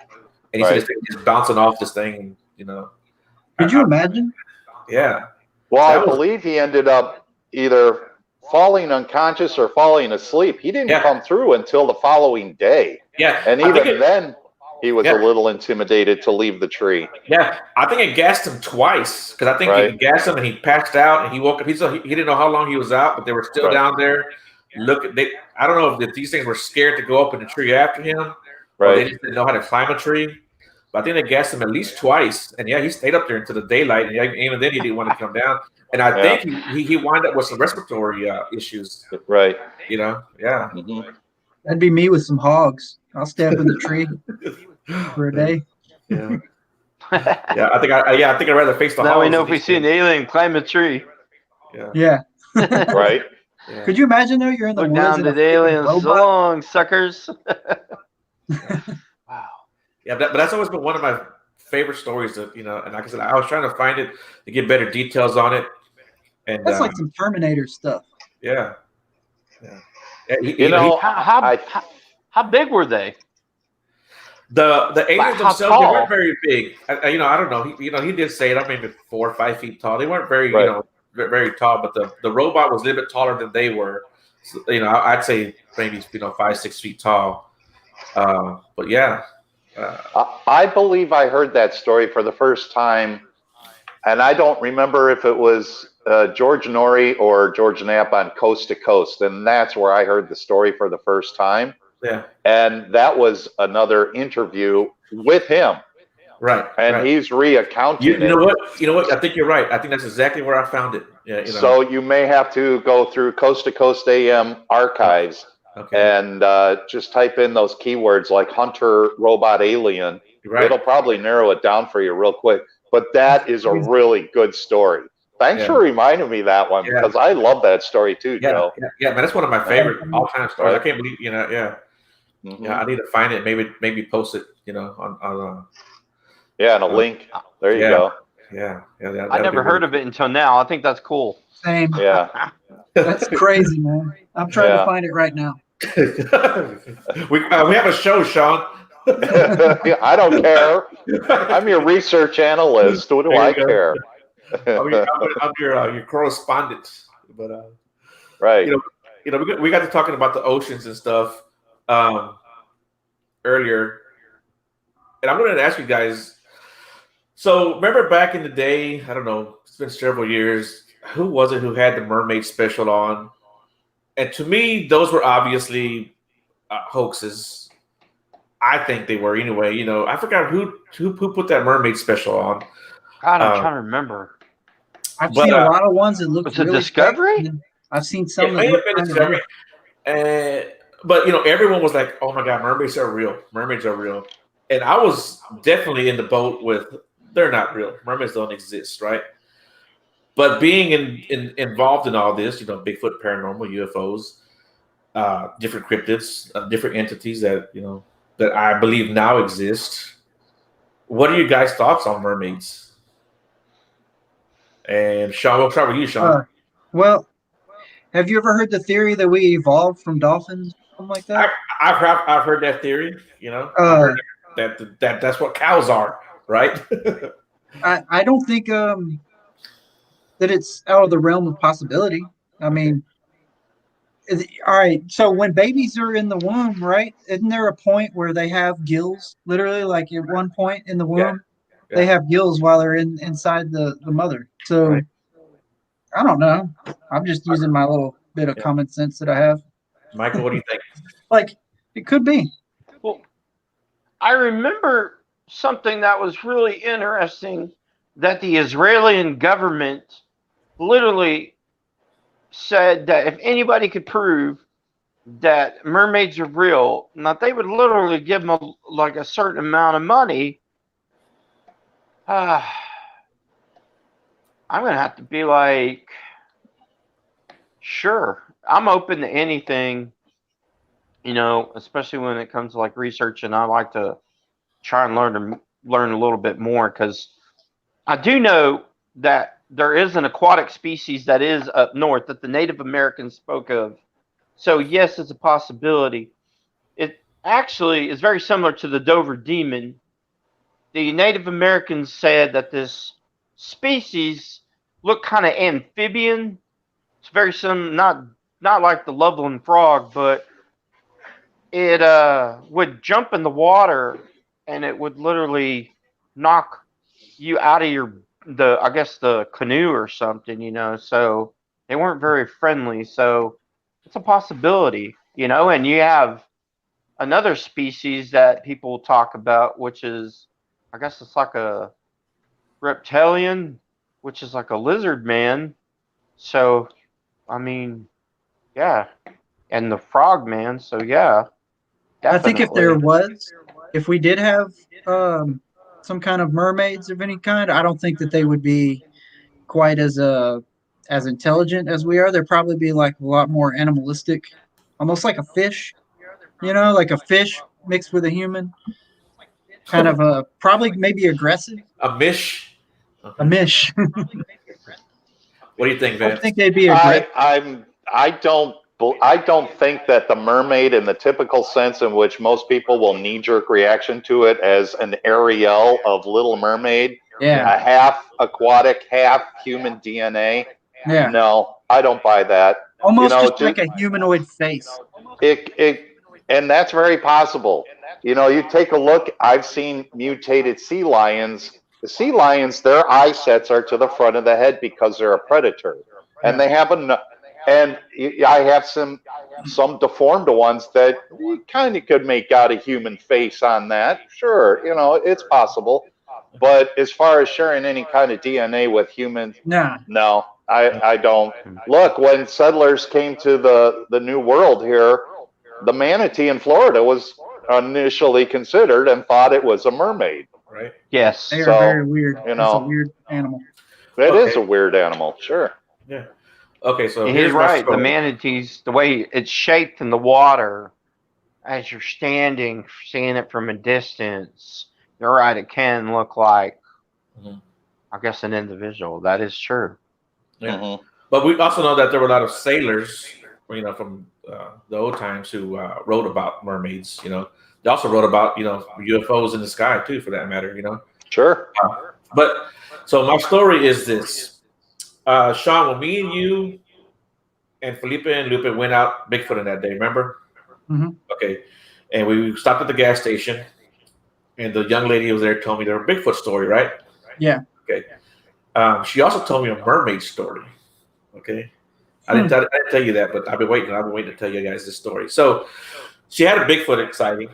And he said he's bouncing off this thing,
Could you imagine?
Yeah.
Well, I believe he ended up either falling unconscious or falling asleep. He didn't come through until the following day.
Yeah.
And even then, he was a little intimidated to leave the tree.
Yeah. I think it gassed him twice because I think it gassed him and he passed out and he woke up. He didn't know how long he was out, but they were still down there. I don't know if these things were scared to go up in the tree after him, or they just didn't know how to climb a tree. But I think they gassed him at least twice, and he stayed up there into the daylight, and even then he didn't want to come down. And I think he wound up with some respiratory issues.
Right.
Yeah.
Mm-hmm.
That'd be me with some hogs. I'll stay up in the tree for a day.
Yeah. I think I'd rather face the hogs.
Now we know if we see an alien climb a tree.
Yeah.
Right.
Yeah. Could you imagine though? You're in the
Look
woods
down to the aliens. So long, suckers. Wow.
Yeah, but that's always been one of my favorite stories. And like I said, I was trying to find it to get better details on it. And
that's like some Terminator stuff.
Yeah.
How big were they?
The aliens themselves, they weren't very big. I don't know. He did say it. I mean, 4 or 5 feet tall. They weren't very very tall, but the robot was a little bit taller than they were. So, I'd say maybe 5, 6 feet tall. But yeah,
I believe I heard that story for the first time, and I don't remember if it was George Norrie or George Knapp on Coast to Coast, and that's where I heard the story for the first time.
Yeah,
and that was another interview with him.
Right.
And he's reaccounting
you know what? You know what? I think you're right. I think that's exactly where I found it. Yeah.
So you may have to go through Coast to Coast AM archives and just type in those keywords like hunter, robot, alien. Right. It'll probably narrow it down for you real quick. But that is a really good story. Thanks for reminding me that one because I love that story too, Joe.
Yeah, man, that's one of my favorite all-time stories. I can't believe, Mm-hmm. Yeah, I need to find it. Maybe post it, on
and a link. There you go.
Yeah.
I never heard of it until now. I think that's cool.
Same.
Yeah.
That's crazy, man. I'm trying to find it right now.
we have a show, Sean.
I don't care. I'm your research analyst. What do I care?
I'm your correspondent. But
right.
We got to talking about the oceans and stuff earlier, and I'm going to ask you guys. So remember back in the day, I don't know, it's been several years, who was it who had the mermaid special on? And to me, those were obviously hoaxes. I think they were anyway. You know, I forgot who put that mermaid special on.
God, I'm trying to remember.
I've
But,
seen a lot of ones that look
was it
really
Discovery?
fake, and I've seen
it
some that
may have
look
been
kind of
Discovery.
real.
But you know, everyone was like, "Oh my God, mermaids are real! Mermaids are real!" And I was definitely in the boat with, "They're not real. Mermaids don't exist, right?" But being involved in all this, you know, Bigfoot, paranormal, UFOs, different cryptids, different entities that that I believe now exist. What are you guys' thoughts on mermaids? And Sean, we'll start with you, Sean.
Well, have you ever heard the theory that we evolved from dolphins, something like that?
I've heard that theory. You know, I heard that's what cows are, right?
I don't think that it's out of the realm of possibility. I mean, all right. So when babies are in the womb, right? Isn't there a point where they have gills? Literally, like at one point in the womb, they have gills while they're inside the mother. So
Right.
I don't know. I'm just using my little bit of common sense that I have.
Michael, what do you think?
Like it could be.
Well, I remember something that was really interesting that the Israeli government literally said that if anybody could prove that mermaids are real, now they would literally give them like a certain amount of money. I'm gonna have to be like, sure, I'm open to anything, you know, especially when it comes to like research, and I like to try and learn a little bit more, because I do know that there is an aquatic species that is up north that the Native Americans spoke of. So yes, it's a possibility. It actually is very similar to the Dover demon. The Native Americans said that this species looked kind of amphibian. It's very similar, not like the Loveland frog, but it would jump in the water and it would literally knock you out of I guess the canoe or something, you know. So they weren't very friendly. So it's a possibility, you know. And you have another species that people talk about, which is, I guess it's like a reptilian, which is like a lizard man. So I mean, yeah, and the frog man. So yeah,
I think
definitely.
if we did have some kind of mermaids of any kind, I don't think that they would be quite as intelligent as we are. They'd probably be like a lot more animalistic, almost like a fish. You know, like a fish mixed with a human, kind of probably maybe aggressive.
A mish.
A mish.
What do you think,
I don't
Vance?
think they'd be aggressive.
I don't think that the mermaid, in the typical sense in which most people will knee-jerk reaction to it as an Ariel of Little Mermaid,
Yeah,
a half aquatic, half human DNA.
yeah.
No, I don't buy that.
Almost
know,
just like a humanoid face.
it and that's very possible. You take a look. I've seen mutated sea lions. The sea lions, their eye sets are to the front of the head because they're a predator, and
Yeah.
they have and I have some deformed ones that you kind of could make out a human face on that. Sure, it's possible. But as far as sharing any kind of DNA with humans,
Nah.
no, I don't. Look, when settlers came to the New World here, the manatee in Florida was initially considered and thought it was a mermaid.
Right.
Yes.
They are
So,
very weird. It's a weird animal.
It is
Okay.
a weird animal, sure.
Yeah. Okay, so
He's
here's my
right. The
story.
manatees, the way it's shaped in the water, as you're standing, seeing it from a distance, you're right. It can look like, I guess, an individual. That is true.
Yeah.
Mhm.
But we also know that there were a lot of sailors, from the old times who wrote about mermaids. They also wrote about UFOs in the sky too, for that matter.
Sure.
But so my story is this, Sean. When me and you and Felipe and Lupe went out Bigfooting that day, remember?
Mhm.
Okay, and we stopped at the gas station, and the young lady who was there told me their Bigfoot story, right?
Yeah.
Okay. She also told me a mermaid story. Okay. I didn't tell you that, but I've been waiting to tell you guys this story. So she had a Bigfoot sighting.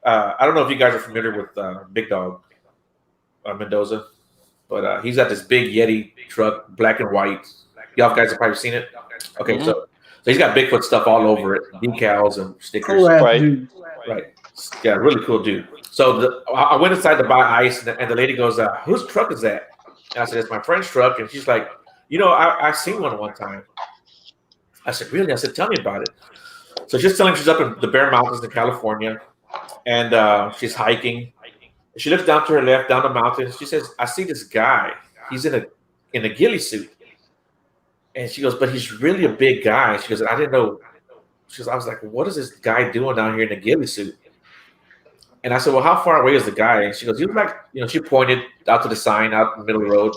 I don't know if you guys are familiar with Big Dog Mendoza, but he's got this big Yeti truck, black and white. Y'all guys have probably seen it. Okay, so he's got Bigfoot stuff all over it, decals and stickers.
Cool ass
Right.
dude.
Right. Yeah, really cool dude. So I went inside to buy ice, and the lady goes, "Whose truck is that?" And I said, "It's my friend's truck." And she's like, I seen one time. I said, "Really?" I said, "Tell me about it." So she's telling me she's up in the Bear Mountains in California, and she's hiking. She looks down to her left, down the mountain. She says, "I see this guy. He's in a ghillie suit." And she goes, "But he's really a big guy." She goes, "I didn't know." She goes, "I was like, what is this guy doing down here in a ghillie suit?" And I said, "Well, how far away is the guy?" And she goes, "He was like, she pointed out to the sign out in the middle of the road,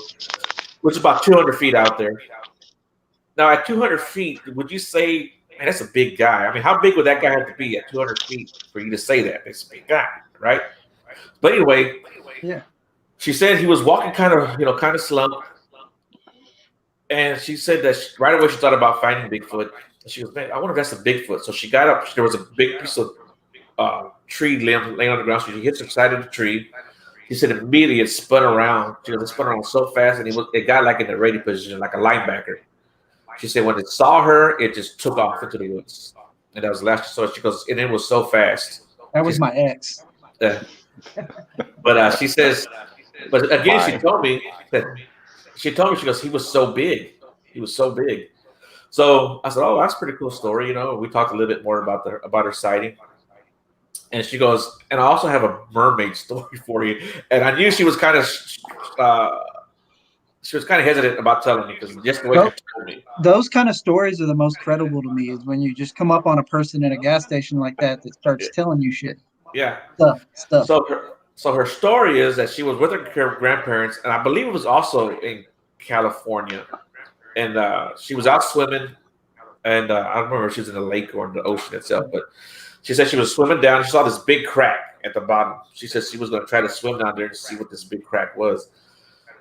which is about 200 feet out there." Now, at 200 feet, would you say, man, that's a big guy? I mean, how big would that guy have to be at 200 feet for you to say that? It's a big guy, right? But anyway,
Yeah.
she said he was walking kind of slumped. And she said that right away she thought about finding Bigfoot. And she goes, "Man, I wonder if that's a Bigfoot." So she got up. There was a big piece of tree limb laying on the ground. So she hits the side of the tree. He said immediately it spun around. She goes, it spun around so fast, and it got like in the ready position, like a linebacker. She said when it saw her, it just took off into the woods. And that was the last. So she goes, and it was so fast.
That was my ex.
But she says, but again, she told me, she goes, he was so big. He was so big. So I said, "Oh, that's a pretty cool story." We talked a little bit more about her sighting. And she goes, "And I also have a mermaid story for you." And I knew she was kind of hesitant about telling me because just the way she told me.
Those kind of stories are the most credible to me. Is when you just come up on a person at a gas station like that starts telling you shit.
Yeah.
Stuff.
So her story is that she was with her grandparents, and I believe it was also in California. And she was out swimming, and I don't remember if she was in the lake or in the ocean itself, but she said she was swimming down. She saw this big crack at the bottom. She said she was going to try to swim down there and see what this big crack was.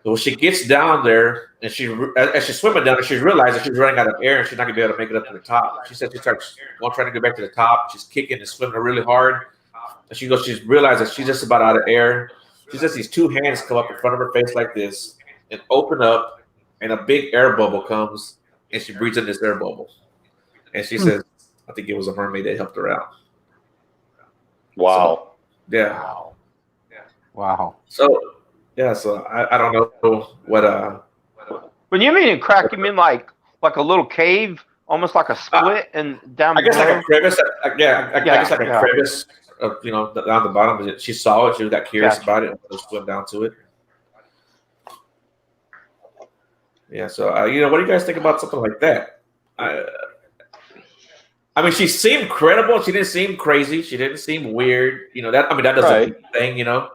So when she gets down there, and as she's swimming down there, she realizes she's running out of air and she's not going to be able to make it up to the top. She said she starts trying to get back to the top. She's kicking and swimming really hard. And she's realized that she's just about out of air. She says these two hands come up in front of her face like this and open up, and a big air bubble comes, and she breathes in this air bubble. And she says, I think it was a mermaid that helped her out.
Wow.
So, yeah.
Wow.
So, yeah, so I don't know what
When you mean a crack, you mean like a little cave, almost like a split and down
I guess
below?
like a crevice. I guess like a crevice down the bottom. She saw it. She got curious about it and just swim down to it. Yeah. So, what do you guys think about something like that? I mean, she seemed credible. She didn't seem crazy. She didn't seem weird. That doesn't mean anything.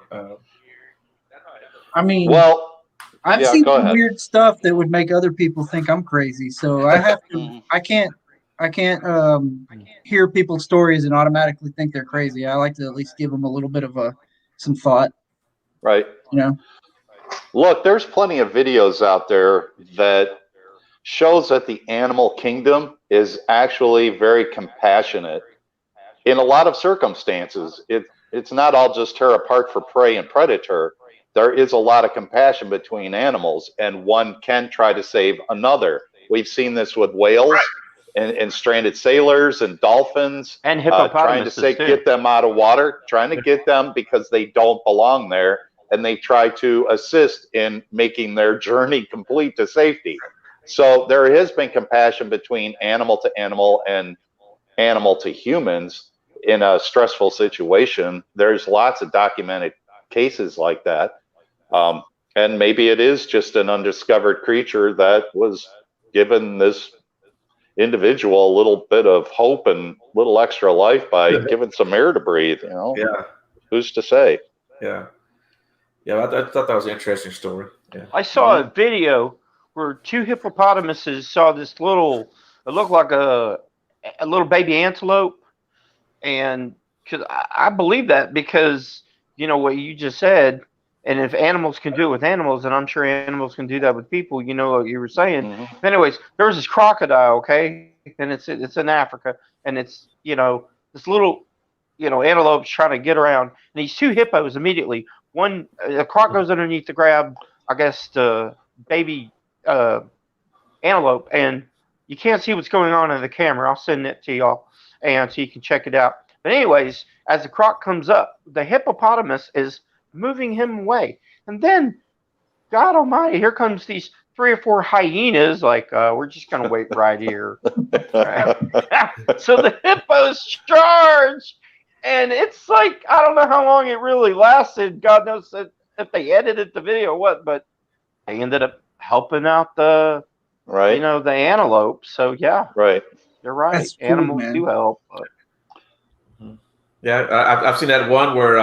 I mean,
Well,
I've seen some weird stuff that would make other people think I'm crazy. So I have to. I can't hear people's stories and automatically think they're crazy. I like to at least give them a little bit of some thought.
Right. Look, there's plenty of videos out there that shows that the animal kingdom is actually very compassionate in a lot of circumstances. It's not all just tear apart for prey and predator. There is a lot of compassion between animals, and one can try to save another. We've seen this with whales and stranded sailors and dolphins,
and hippopotamuses
trying to get them out of water, trying to get them because they don't belong there, and they try to assist in making their journey complete to safety. So there has been compassion between animal to animal and animal to humans in a stressful situation. There's lots of documented cases like that. And maybe it is just an undiscovered creature that was given this individual a little bit of hope and a little extra life by giving some air to breathe,
Yeah.
Who's to say?
Yeah. Yeah, I thought that was an interesting story. Yeah.
I saw a video where two hippopotamuses saw this it looked like a little baby antelope. And cause I believe that because, what you just said, and if animals can do it with animals, then I'm sure animals can do that with people, what you were saying.
Mm-hmm.
Anyways, there was this crocodile, okay? And it's in Africa, and it's, this little antelopes trying to get around, and these two hippos immediately. One, the croc goes underneath to grab, I guess, the baby antelope, and you can't see what's going on in the camera. I'll send it to y'all, and so you can check it out. But anyways, as the croc comes up, the hippopotamus is moving him away, and then, God Almighty, here comes these 3 or 4 hyenas. Like, we're just gonna wait right here. Right? So the hippos charge, and it's like, I don't know how long it really lasted. God knows if they edited the video or what, but they ended up helping out the
Right.
the antelope. So yeah,
Right.
you're right.
That's cool,
Animals
man.
do help. But
Yeah, I've seen that one where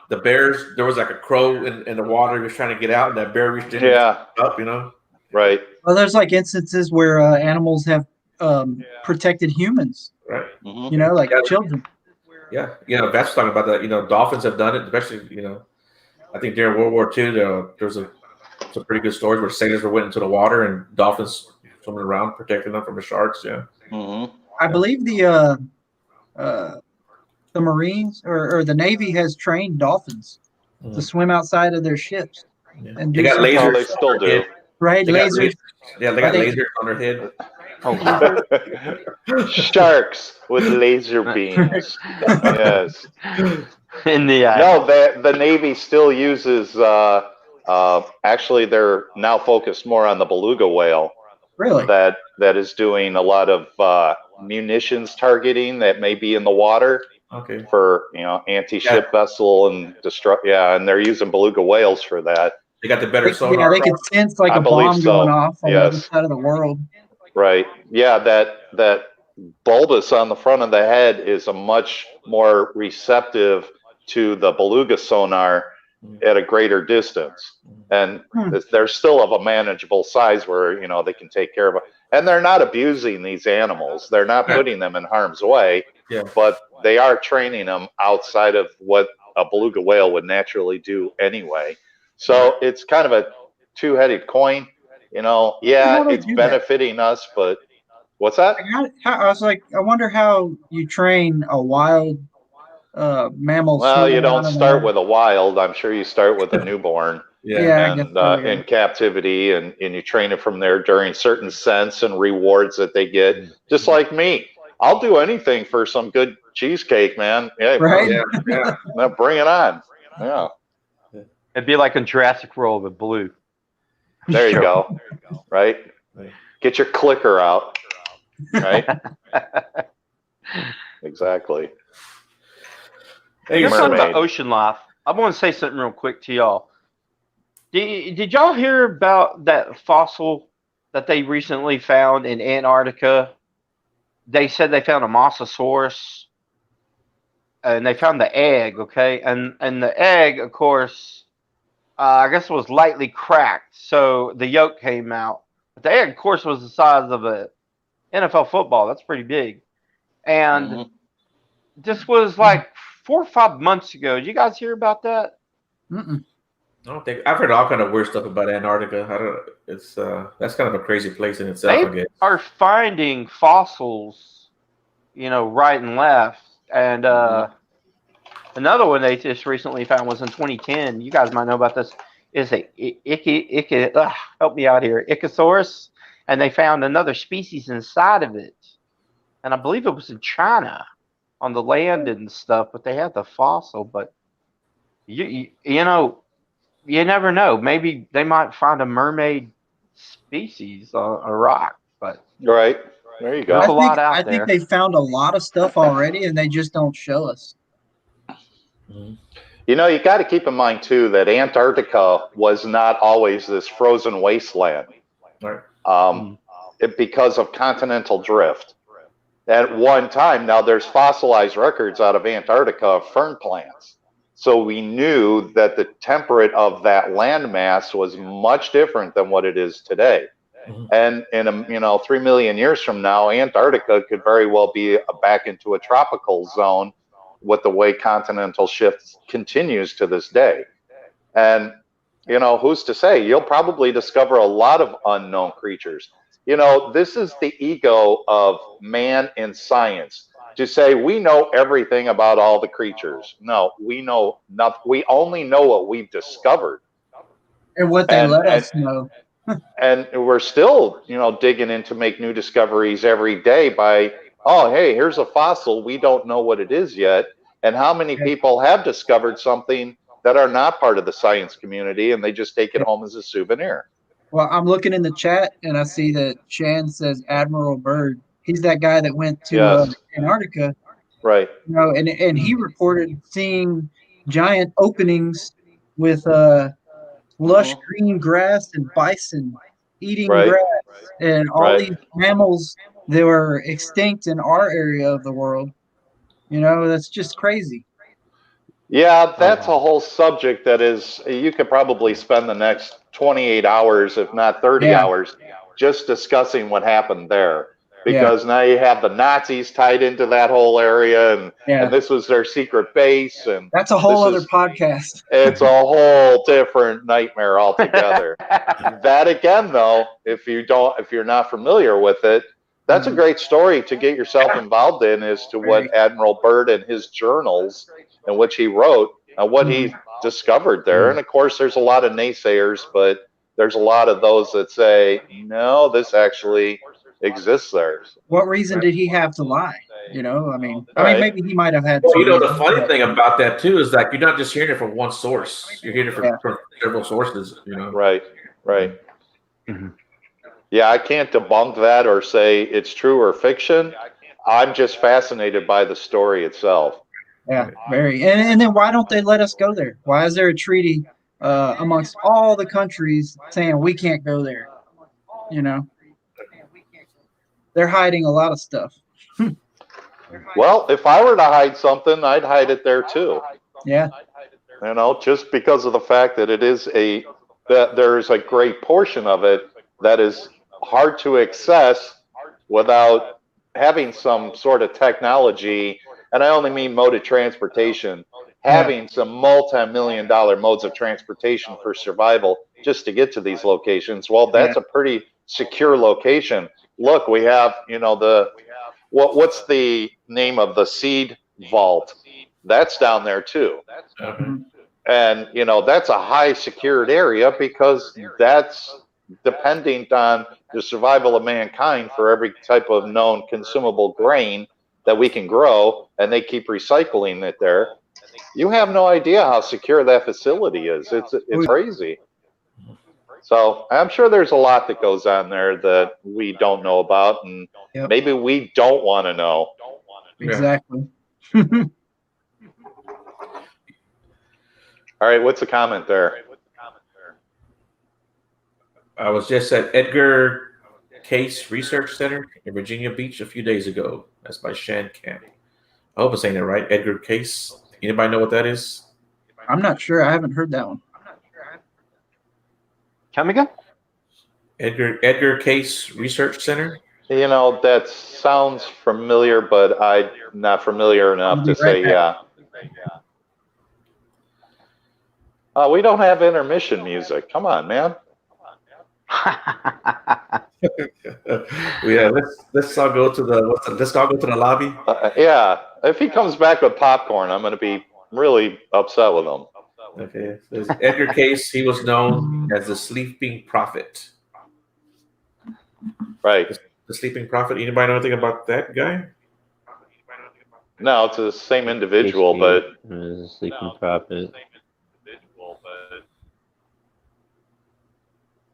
the bears, there was like a crow in the water. He was trying to get out, and that bear reached in
Yeah.
and up, you know?
Right.
Well, there's like instances where animals have protected humans,
Right.
Mhm.
like
Yeah.
children.
Yeah. That's talking about that. Dolphins have done it, especially, I think during World War II, there was some pretty good stories where sailors went into the water and dolphins swimming around, protecting them from the sharks. Yeah.
Mhm.
I believe the Marines or the Navy has trained dolphins to swim outside of their ships
Yeah.
and
They
do
got
some
lasers.
Oh, they still do.
right
They got
lasers.
Yeah, they
Are
got
they-
lasers on their head.
Sharks with laser beams. Yes.
in the
No, the Navy still uses. Actually, they're now focused more on the beluga whale.
Really?
That is doing a lot of munitions targeting that may be in the water
Okay.
for anti-ship vessel and destruct. Yeah, and they're using beluga whales for that.
They got the better
Yeah,
sonar.
they could sense like
I
a
believe
bomb
so.
going off on the other
Yes.
side of the world.
Right. Yeah, that bulbous on the front of the head is a much more receptive to the beluga sonar at a greater distance. And they're still of a manageable size where, they can take care of it. And they're not abusing these animals. They're not putting them in harm's way,
Yeah.
but they are training them outside of what a beluga whale would naturally do anyway. So it's kind of a two-headed coin.
How they
It's
do that?
benefiting us, but what's that?
I was like, I wonder how you train a wild mammal.
Well, you
swimming
don't
around in the
start
water.
with a wild. I'm sure you start with a newborn
Yeah, I guess
and
so, yeah.
in captivity, and you train it from there during certain scents and rewards that they get. Just like me, I'll do anything for some good cheesecake, man. Yeah,
Right?
Yeah.
Now bring it on. Yeah,
it'd be like in Jurassic World with Blue.
there you go. Right, get your clicker out. Right, exactly.
Hey,
Let's talk
mermaid.
about ocean life. I want to say something real quick to y'all. Did y'all hear about that fossil that they recently found in Antarctica? They said they found a mosasaurus, and they found the egg. Okay, and the egg, of course, I guess was lightly cracked, so the yolk came out. But the egg, of course, was the size of a NFL football. That's pretty big, and this was like 4 or 5 months ago. Did you guys hear about that?
Mm-mm.
I don't think I've heard all kind of weird stuff about Antarctica. I don't. It's that's kind of a crazy place in itself. I
They
guess.
are finding fossils, right and left. And another one they just recently found was in 2010. You guys might know about this. Is help me out here, Ichthyosaurus, and they found another species inside of it. And I believe it was in China, on the land and stuff. But they had the fossil. But you never know. Maybe they might find a mermaid species on a rock. But
Right, there you go.
There's a lot out
I
there.
think they found a lot of stuff already, and they just don't show us.
You got to keep in mind too that Antarctica was not always this frozen wasteland.
Right.
Because of continental drift. At one time, now there's fossilized records out of Antarctica of fern plants. So we knew that the temperate of that landmass was much different than what it is today. And in 3 million years from now, Antarctica could very well be back into a tropical zone with the way continental shift continues to this day. And who's to say? You'll probably discover a lot of unknown creatures. This is the ego of man in science. to say we know everything about all the creatures. No, we know nothing. We only know what we've discovered.
And what they let us know.
And we're still, digging in to make new discoveries every day by, oh, hey, here's a fossil. We don't know what it is yet. And how many people have discovered something that are not part of the science community and they just take it home as a souvenir?
Well, I'm looking in the chat and I see that Shan says Admiral Byrd. He's that guy that went to Antarctica.
Right.
And he reported seeing giant openings with lush green grass and bison eating grass and all these mammals that were extinct in our area of the world. That's just crazy.
Yeah, that's a whole subject that is, you could probably spend the next 28 hours, if not 30 hours, just discussing what happened there. Because now you have the Nazis tied into that whole area, and this was their secret base, and
that's a whole other podcast.
It's a whole different nightmare altogether. That again, though, if you're not familiar with it, that's a great story to get yourself involved in, as to what Admiral Byrd and his journals, in which he wrote, and what he discovered there. And of course, there's a lot of naysayers, but there's a lot of those that say, no, this actually exists there.
What reason did he have to lie? I mean, maybe he might have had.
Well, the funny thing about that too is that you're not just hearing it from one source; you're hearing it from several sources.
Right. Mm-hmm. Yeah, I can't debunk that or say it's true or fiction. I'm just fascinated by the story itself.
Yeah, very. And then why don't they let us go there? Why is there a treaty amongst all the countries saying we can't go there? They're hiding a lot of stuff.
Well, if I were to hide something, I'd hide it there too.
Yeah.
Just because of the fact that that there's a great portion of it that is hard to access without having some sort of technology, and I only mean mode of transportation, having some multi-million-dollar modes of transportation for survival just to get to these locations. Well, that's a pretty secure location. Look, we have, what's the name of the seed vault? That's down there too. And, that's a high secured area, because that's dependent on the survival of mankind for every type of known consumable grain that we can grow, and they keep recycling it there. You have no idea how secure that facility is. It's crazy. So I'm sure there's a lot that goes on there that we don't know about, and maybe we don't want to know.
Exactly.
All right, what's the comment there?
I was just at Edgar Case Research Center in Virginia Beach a few days ago. That's by Shan Camp. I hope I'm saying it right. Edgar Case. Anybody know what that is?
I'm not sure. I haven't heard that one.
Come again?
Edgar Case Research Center.
That sounds familiar, but I'm not familiar enough to say we don't have intermission music. Come on, man.
Let's all go to the lobby.
If he comes back with popcorn, I'm going to be really upset with him.
Okay. So Edgar Case, he was known as the Sleeping Prophet.
Right.
The Sleeping Prophet. Anybody know anything about that guy?
No, it's the same individual, but
the Sleeping Prophet.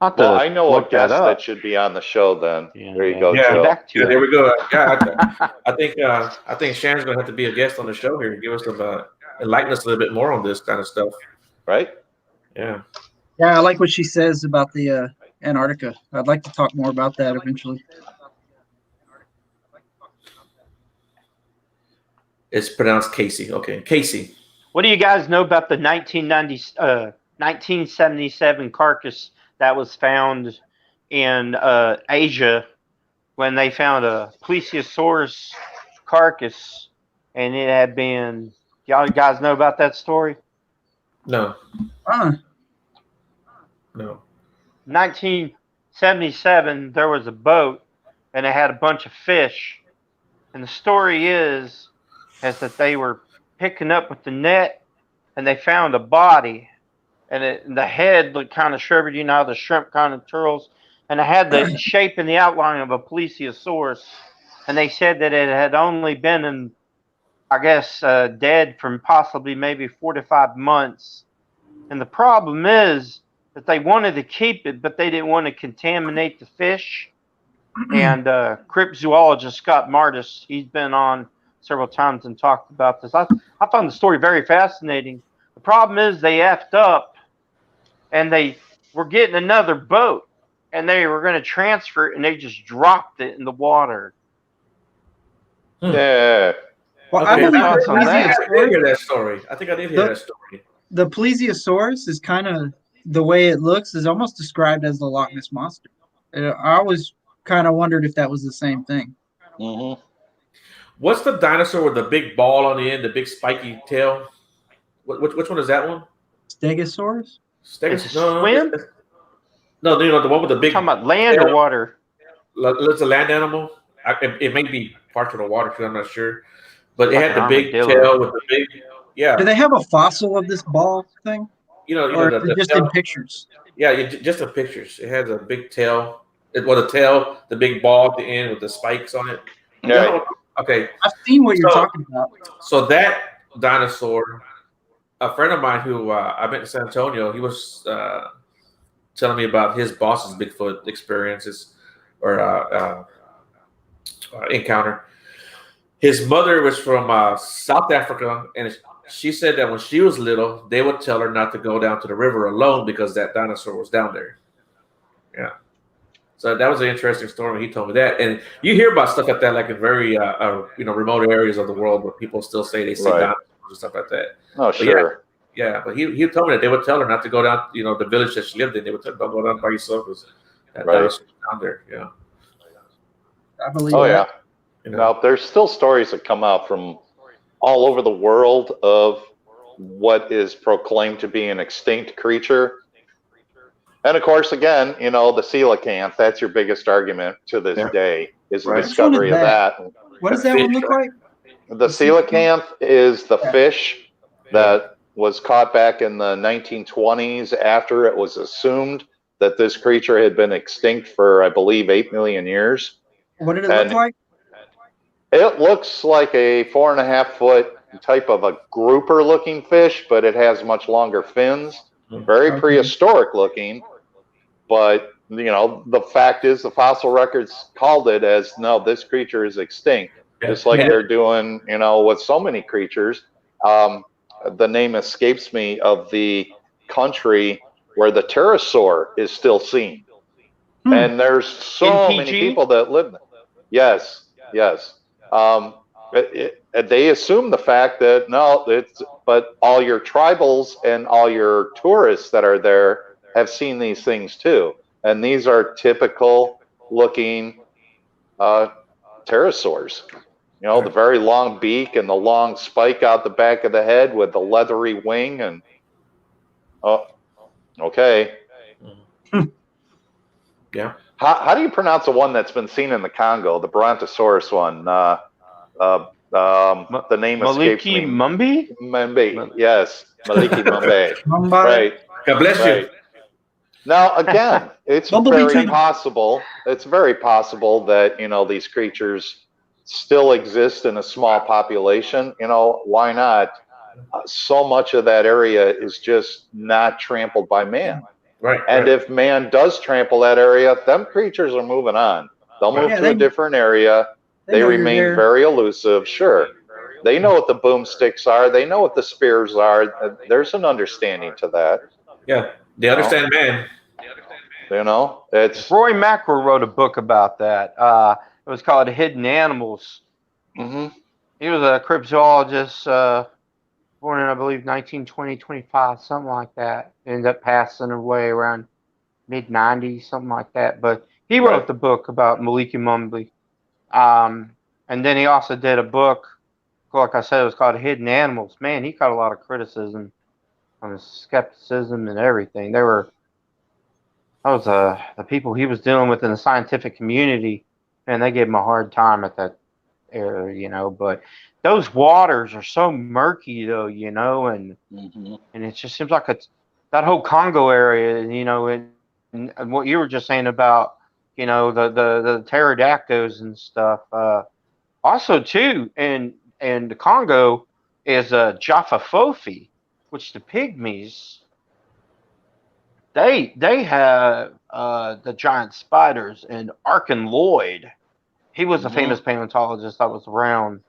Well, I know a guest that should be on the show. Then there you go, Joe.
There we go. I think Shannon's going to have to be a guest on the show here and give us some enlighten us a little bit more on this kind of stuff.
Right?
Yeah.
Yeah, I like what she says about the Antarctica. I'd like to talk more about that eventually.
It's pronounced Casey. Okay, Casey.
What do you guys know about the 1977 carcass that was found in Asia, when they found a plesiosaurus carcass, and it had been? Y'all guys know about that story?
No. No.
1977, there was a boat, and it had a bunch of fish, And the story is that they were picking up with the net, and they found a body, and the head looked kind of shriveled, you know, how the shrimp kind of twirls, and it had the shape and the outline of a plesiosaurus. And they said that it had only been in, I guess, dead from possibly maybe 4 to 5 months. And the problem is that they wanted to keep it, but they didn't want to contaminate the fish. And cryptozoologist Scott Martis, he's been on several times and talked about this. I found the story very fascinating. The problem is they effed up, and they were getting another boat, and they were going to transfer it, and they just dropped it in the water.
Yeah.
Well,
Okay,
I believe
thoughts
the
on that?
I did hear that story. I think I did hear that story.
The plesiosaurus is kind of the way it looks is almost described as the Loch Ness monster. I always kind of wondered if that was the same thing.
Mm-hmm.
What's the dinosaur with the big ball on the end, the big spiky tail? Which one is that one?
Stegosaurus?
Stegosaurus?
It's a swim?
No, the one with the big.
Talking about land or water?
It's a land animal. It may be parts of the water too. I'm not sure, but it
Like
had
an
the big
armadillo.
tail with the big. Yeah,
Do they have a fossil of this ball thing? Or is
the
it just
tail.
in pictures?
Yeah, just the pictures. It has a big tail. The tail, the big ball at the end with the spikes on it.
Right.
Okay,
I've seen what you're talking about.
so that dinosaur, a friend of mine who I met in San Antonio, he was telling me about his boss's Bigfoot experiences or encounter. His mother was from South Africa, and she said that when she was little, they would tell her not to go down to the river alone because that dinosaur was down there. Yeah. So that was an interesting story when he told me that. And you hear about stuff like that, like in very remote areas of the world where people still say they see
Right.
dinosaurs and stuff like that.
Oh,
But
sure.
Yeah, but he told me that they would tell her not to go down, the village that she lived in. They would tell her, don't go down by yourself because that
Right.
dinosaur was down there. Yeah.
I believe
Oh,
that.
yeah. Now, there's still stories that come out from all over the world of what is proclaimed to be an extinct creature. And of course, again, the coelacanth, that's your biggest argument to this day, is the
Right.
discovery of that.
What does that one look like?
The coelacanth is the
Yeah.
fish that was caught back in the 1920s after it was assumed that this creature had been extinct for, I believe, 8 million years.
What did it look like?
It looks like a 4.5-foot type of a grouper looking fish, but it has much longer fins. Very
Okay.
prehistoric looking. But, the fact is the fossil records called it as, no, this creature is extinct.
Yeah.
Just like they're doing, with so many creatures. The name escapes me of the country where the pterosaur is still seen. And there's so many people that live there. Yes. They assume the fact that but all your tribals and all your tourists that are there have seen these things too, and these are typical looking pterosaurs. The very long beak and the long spike out the back of the head with the leathery wing, and okay.
Yeah.
How do you pronounce the one that's been seen in the Congo, the Brontosaurus one? The name escapes me.
Maliki
Mumbai. Yes, Maliki Mumbai.
Mumbai.
Right.
God bless you.
Now, again, it's
Bumblebee
very
tuna.
possible. It's very possible that these creatures still exist in a small population. Why not? So much of that area is just not trampled by man.
Right.
And if man does trample that area, them creatures are moving on. They'll move to a different area. They
know you're
remain
there.
very elusive. Sure. They know what the boomsticks are. They know what the spears are. There's an understanding to that.
Yeah. They understand man.
It's
Roy Mackerel wrote a book about that. It was called Hidden Animals.
Mm-hmm.
He was a cryptozoologist, born in, I believe, 1920, 25, something like that. Ended up passing away around mid-90s, something like that. But he wrote the book about Maliki Mumbai. And then he also did a book, like I said, it was called Hidden Animals. Man, he got a lot of criticism on his skepticism and everything. The people he was dealing with in the scientific community, man, they gave him a hard time at that area, but those waters are so murky though, and it just seems like that whole Congo area, and what you were just saying about, the pterodactyls and stuff. Also too, and the Congo is Jaffa Fofi, which the pygmies they have the giant spiders, and Arkin Lloyd. He was a famous paleontologist that was around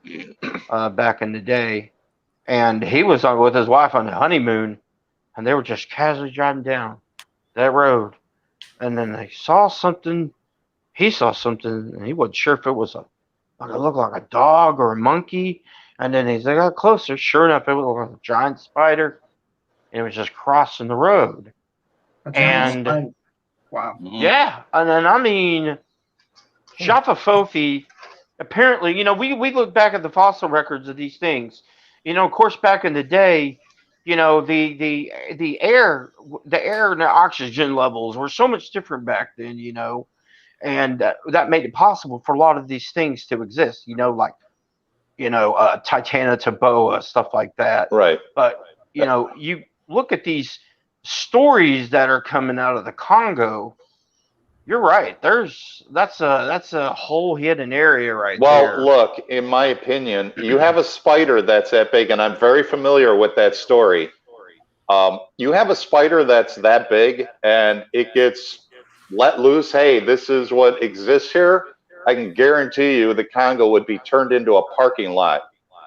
back in the day, and he was with his wife on the honeymoon, and they were just casually driving down that road, and then they saw something. He saw something, and he wasn't sure if it was it looked like a dog or a monkey. And then they got closer. Sure enough, it was like a giant spider, and it was just crossing the road.
A giant
And
spider. Wow.
yeah, and then I mean, Jaffa Fofi. Apparently, we look back at the fossil records of these things. Of course, back in the day, the air and the oxygen levels were so much different back then. And that made it possible for a lot of these things to exist. Like Titanotoboa, stuff like that.
Right.
But you look at these stories that are coming out of the Congo. You're right. That's a whole hidden area right there.
Well, look, in my opinion, you have a spider that's that big, and I'm very familiar with that story. You have a spider that's that big, and it gets let loose. Hey, this is what exists here. I can guarantee you the Congo would be turned into a parking lot.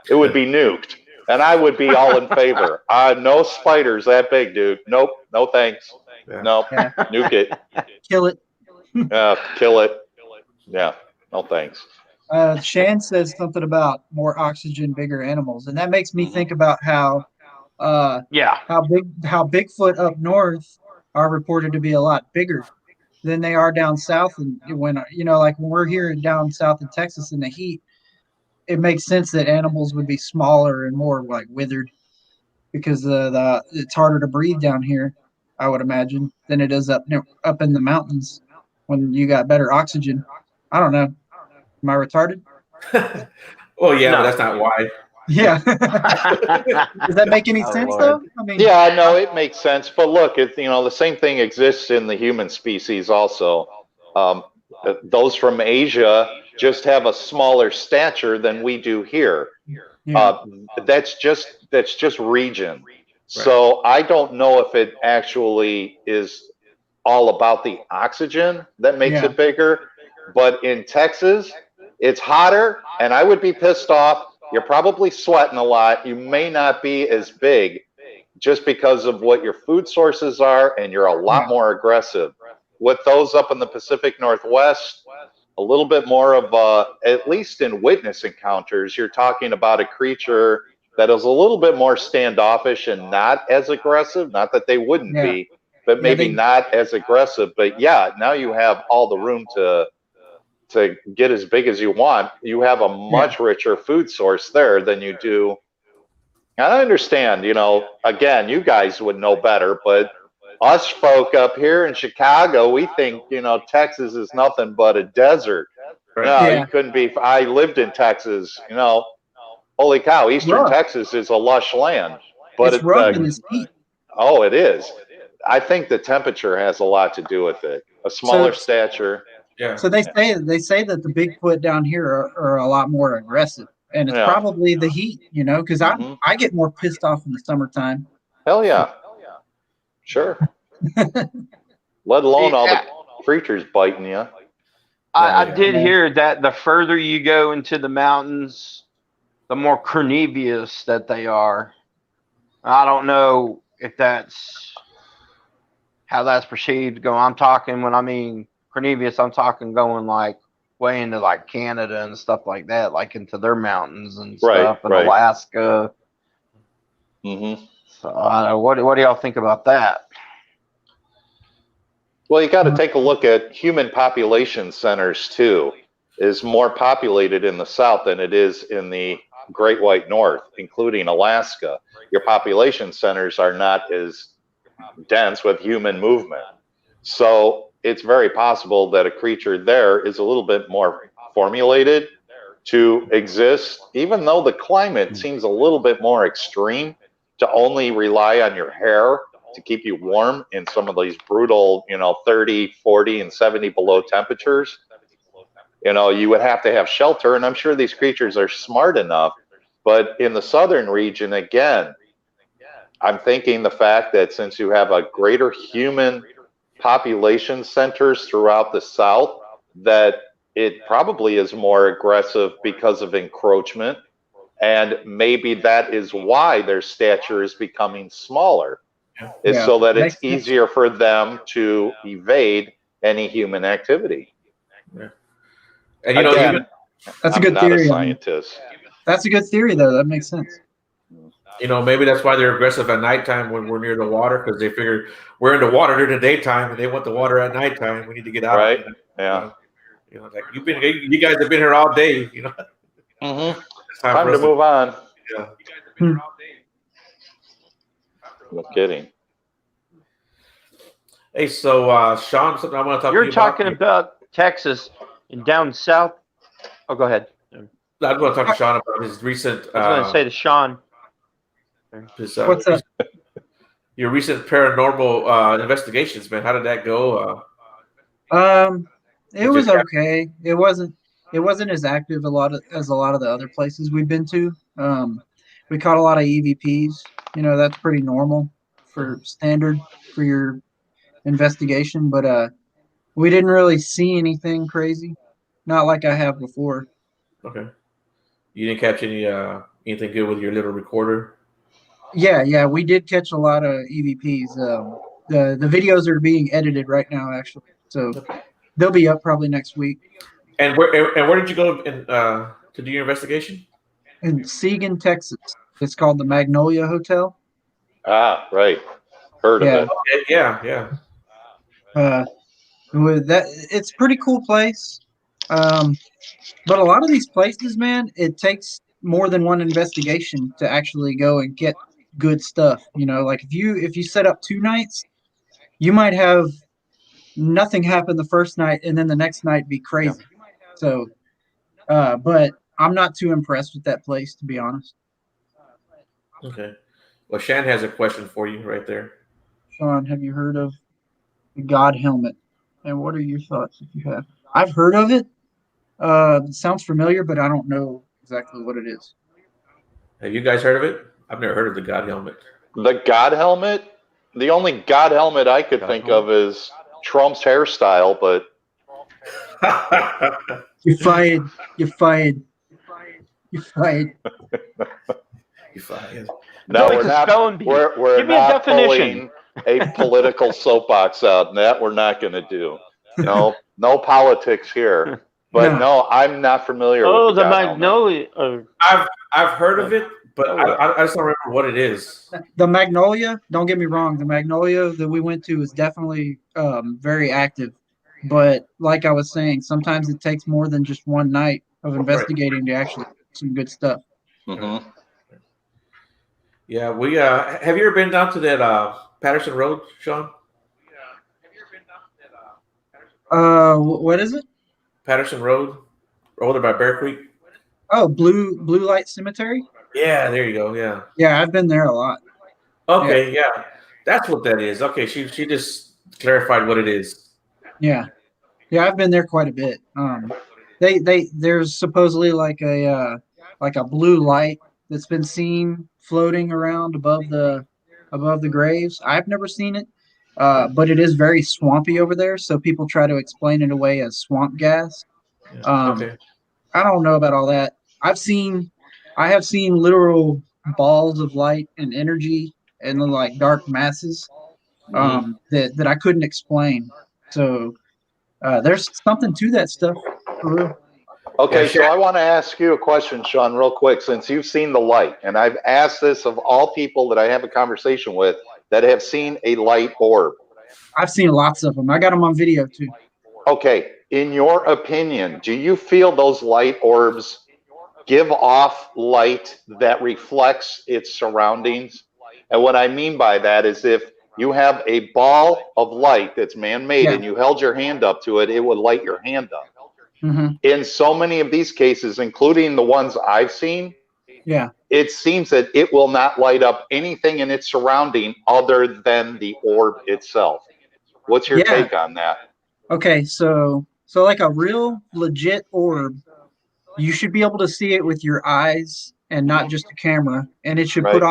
It would be nuked, and I would be all in favor. No spiders that big, dude. Nope, no thanks.
Yeah.
Nope,
Yeah.
nuke it.
Kill it.
Kill it. Yeah, no thanks.
Shan says something about more oxygen, bigger animals, and that makes me think about how Bigfoot up north are reported to be a lot bigger than they are down south. And when like when we're here down south in Texas in the heat, it makes sense that animals would be smaller and more like withered because it's harder to breathe down here, I would imagine, than it is up in the mountains when you got better oxygen. I don't know. Am I retarded?
Well, yeah,
No.
but that's not why.
Yeah. Does that make any sense
Lord.
though? I mean,
Yeah, no, it makes sense. But look, the same thing exists in the human species also. Those from Asia just have a smaller stature than we do here.
yeah.
That's just region. So I don't know if it actually is all about the oxygen that makes it bigger. But in Texas, it's hotter, and I would be pissed off. You're probably sweating a lot. You may not be as big just because of what your food sources are, and you're a lot more aggressive. With those up in the Pacific Northwest, a little bit more of at least in witness encounters, you're talking about a creature that is a little bit more standoffish and not as aggressive. Not that they wouldn't be, but maybe not as aggressive. But yeah, now you have all the room to get as big as you want. You have a much richer food source there than you do. And I understand, again, you guys would know better, but us folk up here in Chicago, we think, Texas is nothing but a desert.
Right.
No,
Yeah.
you couldn't be. I lived in Texas, holy cow, Eastern Texas is a lush land. But
it's rough in this heat.
Oh, it is. I think the temperature has a lot to do with it. A smaller stature.
Yeah.
So they say that the Bigfoot down here are a lot more aggressive, and it's probably the heat, because I get more pissed off in the summertime.
Hell yeah, sure. Let alone all the creatures biting you.
I did hear that the further you go into the mountains, the more carnivorous that they are. I don't know if that's how that's perceived. I'm talking when I mean carnivorous, I'm talking going like way into like Canada and stuff like that, like into their mountains and stuff, and Alaska.
Mm-hmm.
So I don't know, what do y'all think about that?
Well, you got to take a look at human population centers too. Is more populated in the South than it is in the Great White North, including Alaska. Your population centers are not as dense with human movement. So it's very possible that a creature there is a little bit more formulated to exist, even though the climate seems a little bit more extreme, to only rely on your hair to keep you warm in some of these brutal, 30, 40, and 70 below temperatures. You would have to have shelter, and I'm sure these creatures are smart enough. But in the southern region, again, I'm thinking the fact that since you have a greater human population centers throughout the South, that it probably is more aggressive because of encroachment. And maybe that is why their stature is becoming smaller, is
Yeah,
so that it's
makes sense.
easier for them to evade any human activity.
Yeah. And
Again,
even
That's a
I'm
good
not a
theory.
scientist.
That's a good theory, though. That makes sense.
maybe that's why they're aggressive at nighttime when we're near the water, because they figure we're in the water during the daytime and they want the water at nighttime. We need to get out.
Right? Yeah.
Like you guys have been here all day.
Mm-hmm.
It's
Time
for
to
us
move on.
Yeah.
No kidding.
Hey, so Sean, something I want to talk to
You're
you
talking
about.
about Texas and down south. Oh, go ahead.
I want to talk to Sean about his recent.
I was going to say to Sean.
What's up?
Your recent paranormal investigations, man. How did that go?
It was okay. It wasn't as active as a lot of the other places we've been to. We caught a lot of EVPs. That's pretty normal for standard for your investigation, but we didn't really see anything crazy. Not like I have before.
Okay. You didn't catch anything good with your little recorder?
Yeah, we did catch a lot of EVPs. The videos are being edited right now, actually, so they'll be up probably next week.
And where did you go to do your investigation?
In Seguin, Texas. It's called the Magnolia Hotel.
Ah, right. Heard of it.
Yeah.
With that, it's a pretty cool place. But a lot of these places, man, it takes more than one investigation to actually go and get good stuff. Like if you set up 2 nights, you might have nothing happen the first night and then the next night be crazy. So, but I'm not too impressed with that place, to be honest.
Okay. Well, Shan has a question for you right there.
Sean, have you heard of the God helmet? And what are your thoughts if you have? I've heard of it. It sounds familiar, but I don't know exactly what it is.
Have you guys heard of it? I've never heard of the God helmet.
The God helmet? The only God helmet I could think of is Trump's hairstyle, but
You're fired. You're fired. You're fired.
You're fired.
no,
Like
we're
a
not.
spelling bee.
We're
Give me a
not
definition.
pulling a political soapbox out, and that we're not going to do. No politics here. But no, I'm not familiar with the God helmet.
Magnolia.
I've heard of it, but I just don't remember what it is.
The Magnolia, don't get me wrong, the Magnolia that we went to is definitely very active. But like I was saying, sometimes it takes more than just one night of investigating to actually get some good stuff.
Mm-hmm.
Yeah, we have you ever been down to that Patterson Road, Sean?
What is it?
Patterson Road, over by Bear Creek.
Oh, Blue Light Cemetery?
Yeah, there you go. Yeah.
Yeah, I've been there a lot.
Okay, yeah. That's what that is. Okay, she just clarified what it is.
Yeah, I've been there quite a bit. There's supposedly like a blue light that's been seen floating around above the graves. I've never seen it, but it is very swampy over there. So people try to explain it away as swamp gas.
Okay.
I don't know about all that. I have seen literal balls of light and energy and like dark masses that I couldn't explain. So there's something to that stuff for real.
Okay,
Yeah,
so I want to ask you a question, Sean, real quick, since you've seen the light, and I've asked this of all people that I have a conversation with that have seen a light orb.
I've seen lots of them. I got them on video too.
Okay, in your opinion, do you feel those light orbs give off light that reflects its surroundings? And what I mean by that is if you have a ball of light that's man-made and you held your hand up to it, it would light your hand up.
Mhm.
In so many of these cases, including the ones I've seen,
Yeah.
it seems that it will not light up anything in its surrounding other than the orb itself. What's your
Yeah.
take on that?
Okay, so like a real legit orb, you should be able to see it with your eyes and not just a camera, and it should
Right.
put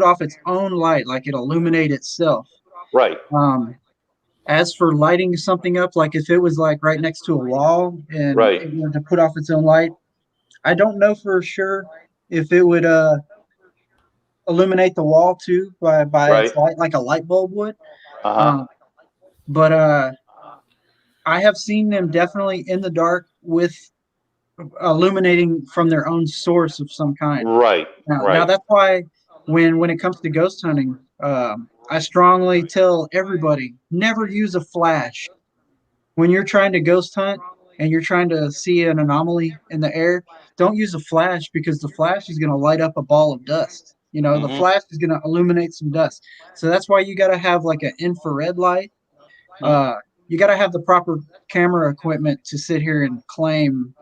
off its own light, like it illuminate itself.
Right.
Um, as for lighting something up, like if it was like right next to a wall and
Right.
it were to put off its own light, I don't know for sure if it would illuminate the wall too by
Right.
its light, like a light bulb would.
Uh-huh.
But I have seen them definitely in the dark with illuminating from their own source of some kind.
Right.
Now
Right.
that's why when it comes to ghost hunting, I strongly tell everybody never use a flash when you're trying to ghost hunt and you're trying to see an anomaly in the air. Don't use a flash because the flash is going to light up a ball of dust. You know, the
Mm-hmm.
flash is going to illuminate some dust. So that's why you got to have like an infrared light. Uh, you got to have the proper camera equipment to sit here and claim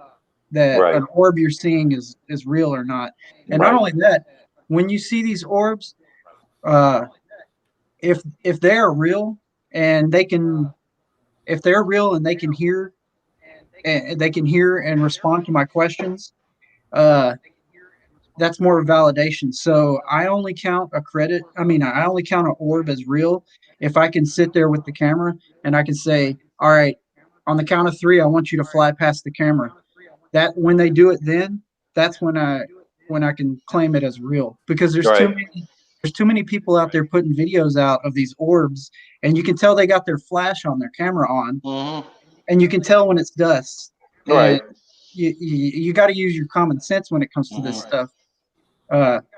that
Right.
an orb you're seeing is real or not. And not
Right.
only that, when you see these orbs, uh, if they are real and they can, if they're real and they can hear and respond to my questions, uh, that's more validation. So I only count a credit. I mean, I only count an orb as real if I can sit there with the camera and I can say, all right, on the count of three, I want you to fly past the camera. That when they do it, then that's when I can claim it as real because
Right.
there's too many people out there putting videos out of these orbs, and you can tell they got their flash on their camera on,
Mm-hmm.
and you can tell when it's dust. And
Right.
you got to use your common sense when it comes to this
Mm-hmm.
stuff.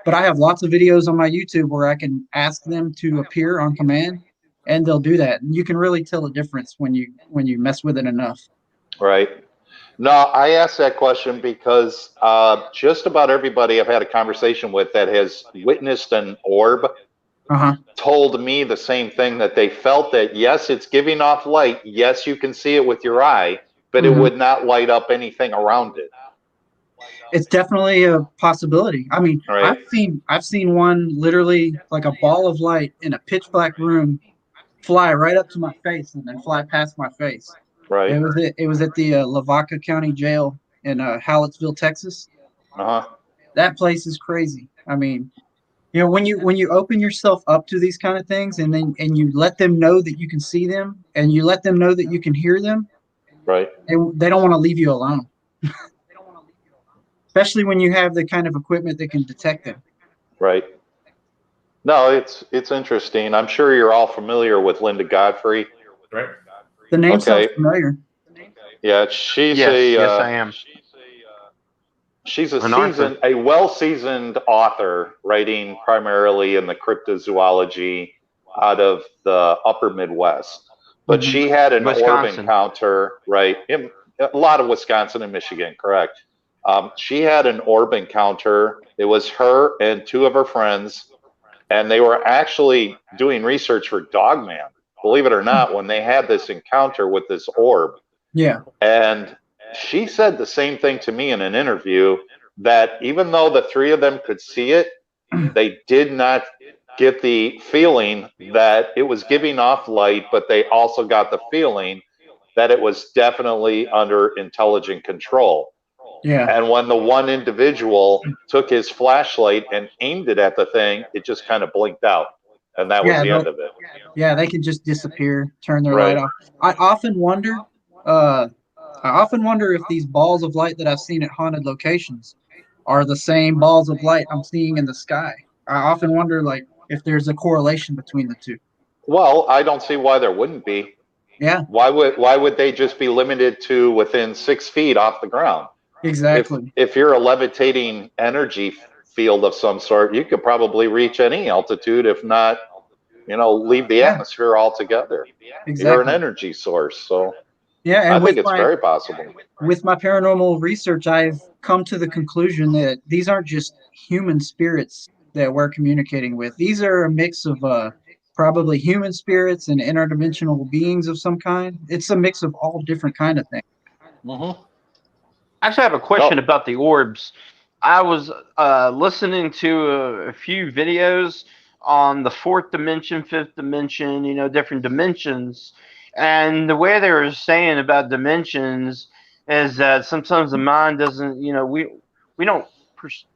But I have lots of videos on my YouTube where I can ask them to appear on command, and they'll do that. And you can really tell a difference when you mess with it enough.
Right. No, I asked that question because just about everybody I've had a conversation with that has witnessed an orb
Uh huh.
told me the same thing, that they felt that, yes, it's giving off light. Yes, you can see it with your eye, but it
Mm-hmm.
would not light up anything around it.
It's definitely a possibility. I mean,
Right.
I've seen one literally like a ball of light in a pitch black room fly right up to my face and then fly past my face.
Right.
It was at the Lavaca County Jail in Hallettsville, Texas.
Uh-huh.
That place is crazy. I mean, you know, when you open yourself up to these kind of things and you let them know that you can see them and you let them know that you can hear them,
Right.
they don't want to leave you alone. Especially when you have the kind of equipment that can detect them.
Right. No, it's interesting. I'm sure you're all familiar with Linda Godfrey.
Right.
The name sounds
Okay.
familiar.
Yeah, she's
Yes,
a
yes, I am.
she's a
An author.
well-seasoned author, writing primarily in the cryptozoology out of the upper Midwest. But
Mhm.
she had an orb
Wisconsin.
encounter, right? In a lot of Wisconsin and Michigan, correct. She had an orb encounter. It was her and two of her friends, and they were actually doing research for Dogman, believe it or not, when they had this encounter with this orb.
Yeah.
And she said the same thing to me in an interview, that even though the three of them could see it, they did not get the feeling that it was giving off light, but they also got the feeling that it was definitely under intelligent control.
Yeah.
And when the one individual took his flashlight and aimed it at the thing, it just kind of blinked out. And that was
Yeah.
the end of it.
Yeah. They can just disappear, turn their light
Right.
off. I often wonder. Uh, I often wonder if these balls of light that I've seen at haunted locations are the same balls of light I'm seeing in the sky. I often wonder, like, if there's a correlation between the two.
Well, I don't see why there wouldn't be.
Yeah.
Why would they just be limited to within 6 feet off the ground?
Exactly.
If you're a levitating energy field of some sort, you could probably reach any altitude, if not, leave the
Yeah.
atmosphere altogether. You're an
Exactly.
energy source, so
Yeah.
I
And
think it's very possible.
with my paranormal research, I've come to the conclusion that these aren't just human spirits that we're communicating with. These are a mix of probably human spirits and interdimensional beings of some kind. It's a mix of all different kind of things.
Mm-hmm.
I actually have a question about the orbs. I was listening to a few videos on the fourth dimension, fifth dimension, different dimensions. And the way they were saying about dimensions is that sometimes the mind doesn't, we don't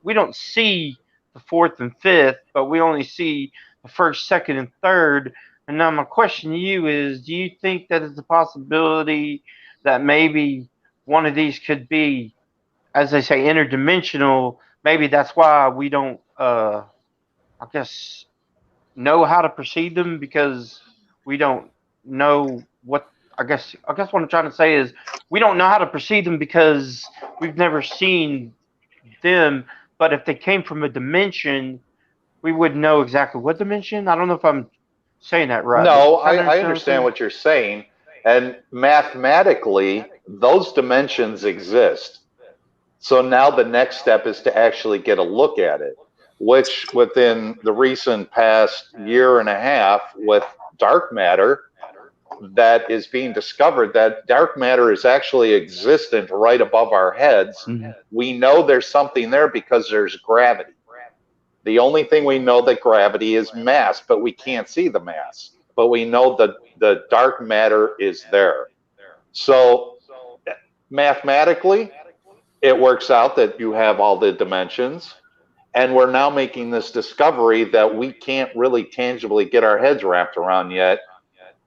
we don't see the fourth and fifth, but we only see the first, second, and third. And now my question to you is, do you think that it's a possibility that maybe one of these could be, as they say, interdimensional? Maybe that's why we don't, I guess, know how to perceive them, because we don't know what. I guess what I'm trying to say is we don't know how to perceive them because we've never seen them. But if they came from a dimension, we would know exactly what dimension. I don't know if I'm saying that right, but
No,
kind of
I
understand what I'm
understand
saying?
what you're saying. And mathematically, those dimensions exist. So now the next step is to actually get a look at it, which within the recent past year and a half with dark matter, that is being discovered that dark matter is actually existent right above our heads.
Mm-hmm.
We know there's something there because there's gravity. The only thing we know that gravity is mass, but we can't see the mass. But we know that the dark matter is there. So mathematically, it works out that you have all the dimensions. And we're now making this discovery that we can't really tangibly get our heads wrapped around yet.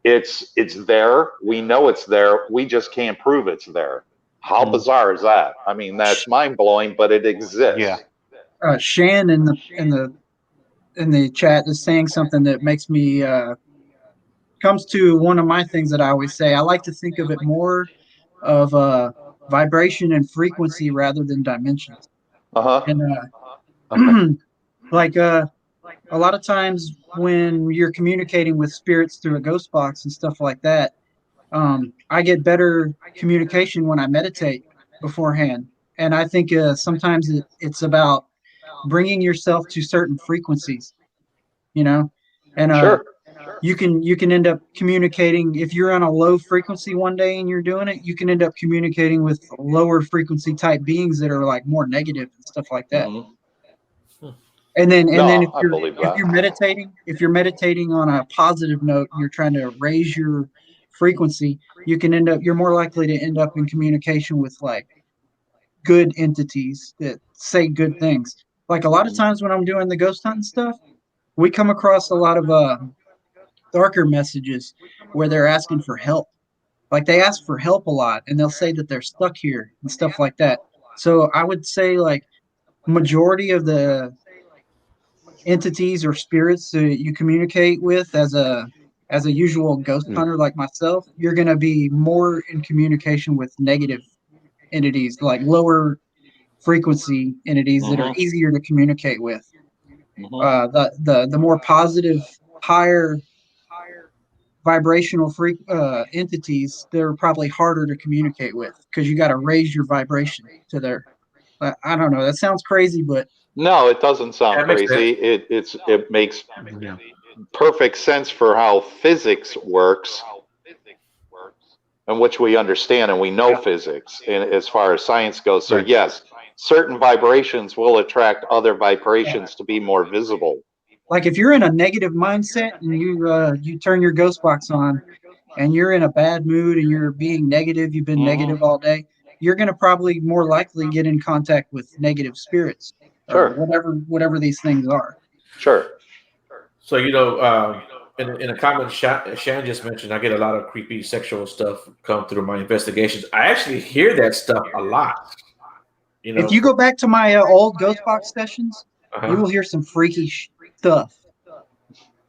It's there. We know it's there. We just can't prove it's there. How bizarre is that? I mean, that's mind blowing, but it exists.
Yeah.
Shan in the chat is saying something that makes me comes to one of my things that I always say. I like to think of it more of vibration and frequency rather than dimensions.
Uh-huh.
And
Okay.
like a lot of times when you're communicating with spirits through a ghost box and stuff like that, I get better communication when I meditate beforehand. And I think sometimes it's about bringing yourself to certain frequencies, you know, and
Sure.
you can end up communicating if you're on a low frequency one day and you're doing it. You can end up communicating with lower frequency type beings that are like more negative and stuff like that.
Mm-hmm.
And then
No, I believe that.
if you're meditating on a positive note, you're trying to raise your frequency, you're more likely to end up in communication with like good entities that say good things. Like a lot of times when I'm doing the ghost hunting stuff, we come across a lot of darker messages where they're asking for help. Like they ask for help a lot and they'll say that they're stuck here and stuff like that. So I would say like majority of the entities or spirits that you communicate with as a usual ghost hunter like myself, you're going to be more in communication with negative entities, like lower frequency entities that are easier to communicate with. The more positive, higher vibrational entities, they're probably harder to communicate with because you got to raise your vibration to their. I don't know. That sounds crazy, but
No, it doesn't sound
That makes
crazy. It makes perfect sense for how physics works, in which we understand and we know physics as far as science goes. So yes, certain vibrations will attract other vibrations to be more visible.
like if you're in a negative mindset and you turn your ghost box on and you're in a bad mood and you're being negative, you've been negative all day, you're going to probably more likely get in contact with negative spirits or whatever these things are.
Sure.
So in a comment Shan just mentioned, I get a lot of creepy sexual stuff come through my investigations. I actually hear that stuff a lot.
If you go back to my old ghost box sessions, you will hear some freaky stuff.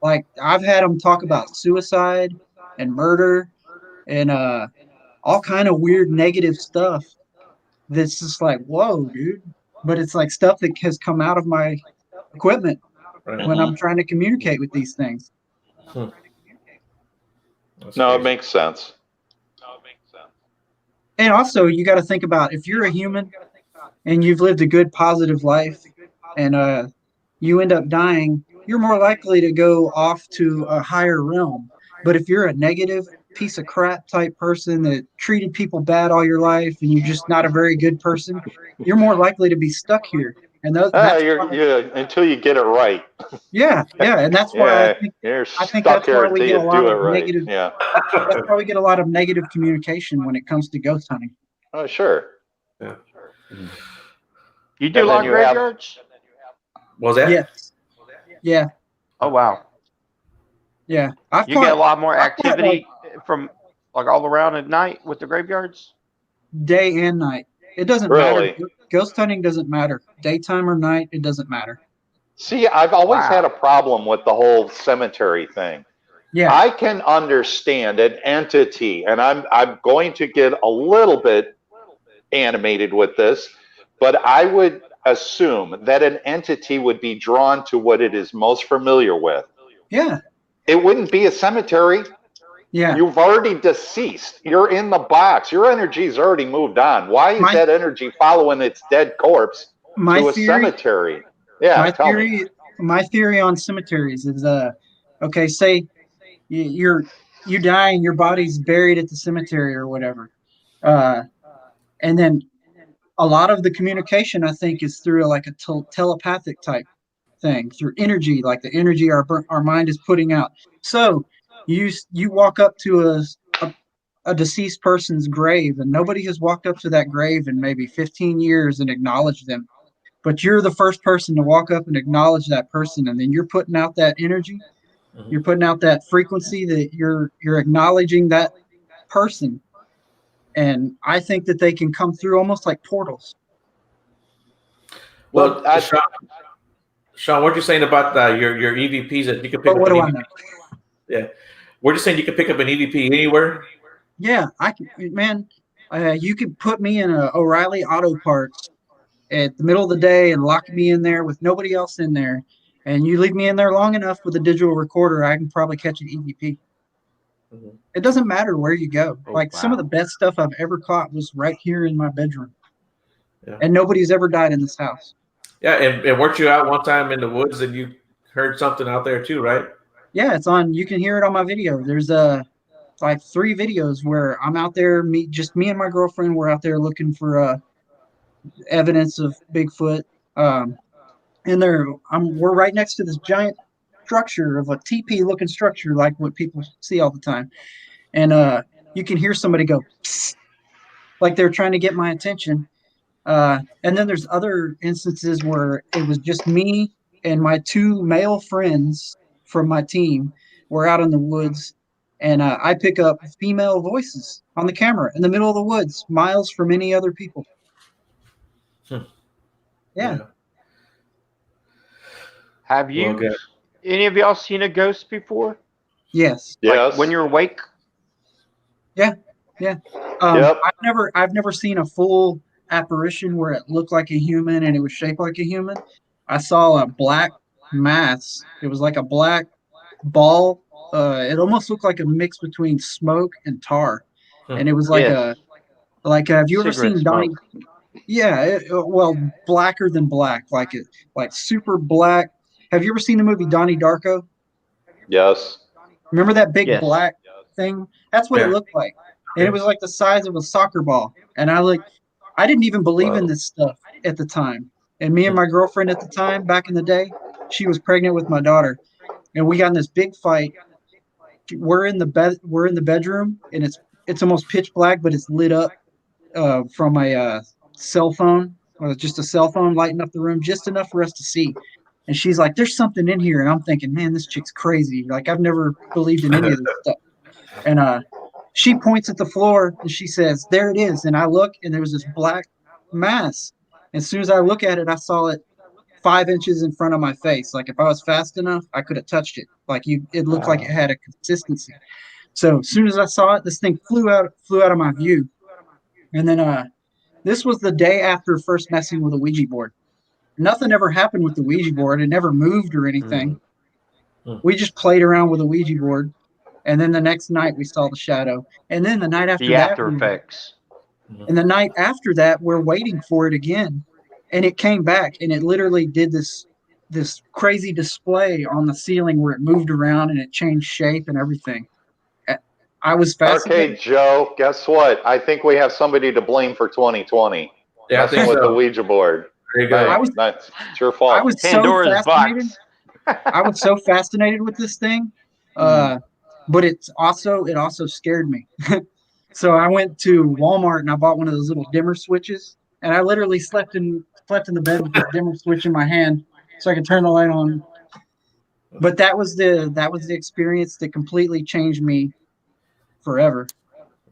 Like I've had them talk about suicide and murder and all kind of weird negative stuff. That's just like, whoa, dude. But it's like stuff that has come out of my equipment when I'm trying to communicate with these things.
No, it makes sense.
And also, you got to think about if you're a human and you've lived a good, positive life, and you end up dying, you're more likely to go off to a higher realm. But if you're a negative piece of crap type person that treated people bad all your life and you're just not a very good person, you're more likely to be stuck here. And that's why,
You're until you get it right.
yeah, and that's why
Yeah, you're
I think
stuck
that's why
here
we
until
get a
you
lot
do it
of
right.
negative.
Yeah.
That's why we get a lot of negative communication when it comes to ghost hunting.
Oh, sure.
Yeah.
You do a
And
lot
then
of
you have
graveyards?
What was that?
Yes, yeah,
Oh wow.
yeah. I've
You get a
caught
lot more
I've caught like
activity from like all around at night with the graveyards?
day and night. It doesn't matter.
really.
Ghost hunting doesn't matter. Daytime or night, it doesn't matter.
See, I've always had a
Wow.
problem with the whole cemetery thing.
Yeah,
I can understand an entity, and I'm going to get a little bit animated with this, but I would assume that an entity would be drawn to what it is most familiar with.
yeah,
It wouldn't be a cemetery.
yeah.
You've already deceased. You're in the box. Your energy's already moved on. Why is
My
that energy following its dead corpse
my
to a
theory,
cemetery? Yeah,
my
tell me.
theory, my theory on cemeteries is okay. Say you're you die and your body's buried at the cemetery or whatever, uh, and then a lot of the communication I think is through like a telepathic type thing through energy, like the energy our mind is putting out. So you walk up to a a deceased person's grave and nobody has walked up to that grave in maybe 15 years and acknowledged them, but you're the first person to walk up and acknowledge that person, and then you're putting out that energy, you're putting out that frequency that you're acknowledging that person, and I think that they can come through almost like portals.
Well,
Well,
Sean, what you saying about your EVPs that you can pick
But
up
what
an
do I
EVP?
know?
Yeah, we're just saying you can pick up an EVP anywhere.
Yeah, I can, man. You could put me in a O'Reilly Auto Parts at the middle of the day and lock me in there with nobody else in there, and you leave me in there long enough with a digital recorder, I can probably catch an EVP.
Mhm.
It doesn't matter where you go.
Oh
Like some of the
wow.
best stuff I've ever caught was right here in my bedroom,
Yeah,
and nobody's ever died in this house.
yeah, and weren't you out one time in the woods and you heard something out there too, right?
Yeah, it's on. You can hear it on my video. There's like 3 videos where I'm out there, me and my girlfriend. We're out there looking for evidence of Bigfoot. Um, and we're right next to this giant structure of a teepee looking structure, like what people see all the time. And you can hear somebody go, psst, like they're trying to get my attention. And then there's other instances where it was just me and my 2 male friends from my team. We're out in the woods, and I pick up female voices on the camera in the middle of the woods, miles from any other people.
Hmm.
Yeah.
Yeah.
Have
Well,
you
good.
any of y'all seen a ghost before?
Yes.
yes.
Like when you're awake?
Yeah.
Yep.
I've never seen a full apparition where it looked like a human and it was shaped like a human. I saw a black mass. It was like a black ball. It almost looked like a mix between smoke and tar,
Hmm.
and it was like
Yes.
have you ever
Cigarette
seen Donnie?
smoke.
Yeah, well, blacker than black, like super black. Have you ever seen the movie Donnie Darko?
Yes.
Remember that big
Yes.
black thing? That's what it
Yeah.
looked like. And it was like the size of a soccer ball. And I didn't even believe in
Wow.
this stuff at the time. And me and my girlfriend at the time, back in the day, she was pregnant with my daughter. And we got in this big fight. We're in the bedroom, and it's almost pitch black, but it's lit up from a cell phone, just a cell phone lighting up the room just enough for us to see. And she's like, "There's something in here," and I'm thinking, "Man, this chick's crazy. Like I've never believed in any of this stuff." And she points at the floor and she says, "There it is." And I look, and there was this black mass. As soon as I look at it, I saw it 5 inches in front of my face. Like if I was fast enough, I could have touched it. It looked like it had a consistency. So as soon as I saw it, this thing flew out of my view. And then this was the day after first messing with a Ouija board. Nothing ever happened with the Ouija board. It never moved or anything. We just played around with a Ouija board. And then the next night we saw the shadow. And then the night after
The
that,
after effects.
and the night after that, we're waiting for it again. And it came back and it literally did this crazy display on the ceiling where it moved around and it changed shape and everything. I was fascinated.
Okay, Joe, guess what? I think we have somebody to blame for 2020.
Yeah, I
Messing
think
with the
so.
Ouija board.
There you go.
I was
It's your
I
fault.
was so
Pandora's
fascinated.
box.
I was so fascinated with this thing, but it also scared me. So I went to Walmart and I bought one of those little dimmer switches, and I literally slept in the bed with this dimmer switch in my hand so I could turn the light on. But that was the experience that completely changed me forever.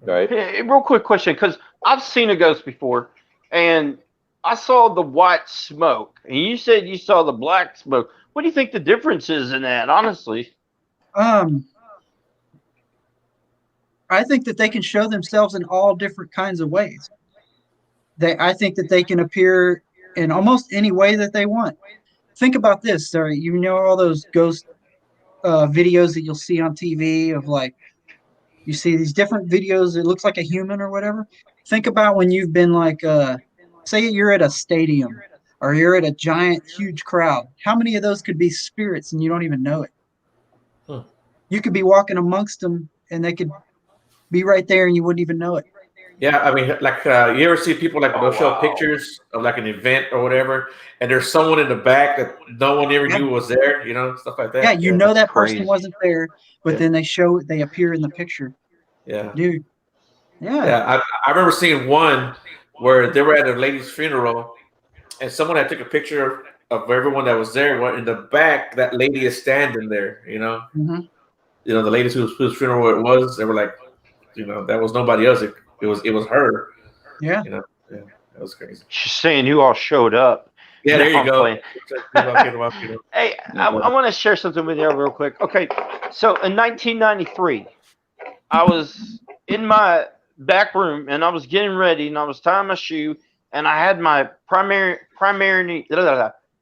Right?
Hey, real quick question, because I've seen a ghost before, and I saw the white smoke, and you said you saw the black smoke. What do you think the difference is in that, honestly?
Um, I think that they can show themselves in all different kinds of ways. I think that they can appear in almost any way that they want. Think about this. Sorry, you know all those ghost videos that you'll see on TV of like you see these different videos. It looks like a human or whatever. Think about when you've been like, say you're at a stadium or you're at a giant, huge crowd. How many of those could be spirits and you don't even know it?
Hmm.
You could be walking amongst them and they could be right there and you wouldn't even know it.
Yeah, I mean, like you ever see people like
Oh,
they'll show
wow.
pictures of like an event or whatever, and there's someone in the back that no one ever
Yeah.
knew was there, stuff like
Yeah,
that.
you
Yeah,
know
That's
that person
crazy.
wasn't there, but
yeah,
then they appear in the picture.
yeah,
Dude, yeah.
yeah. I remember seeing one where they were at a lady's funeral, and someone had took a picture of everyone that was there. Well, in the back, that lady is standing there.
Hmm.
The ladies whose funeral it was. They were like, that was nobody else. It was her.
Yeah.
Yeah, that was crazy.
Just saying who all showed up.
Yeah,
No,
there you
I'm
go.
playing. Hey, I want to share something with you real quick. Okay, so in 1993, I was in my back room and I was getting ready and I was tying my shoe and I had my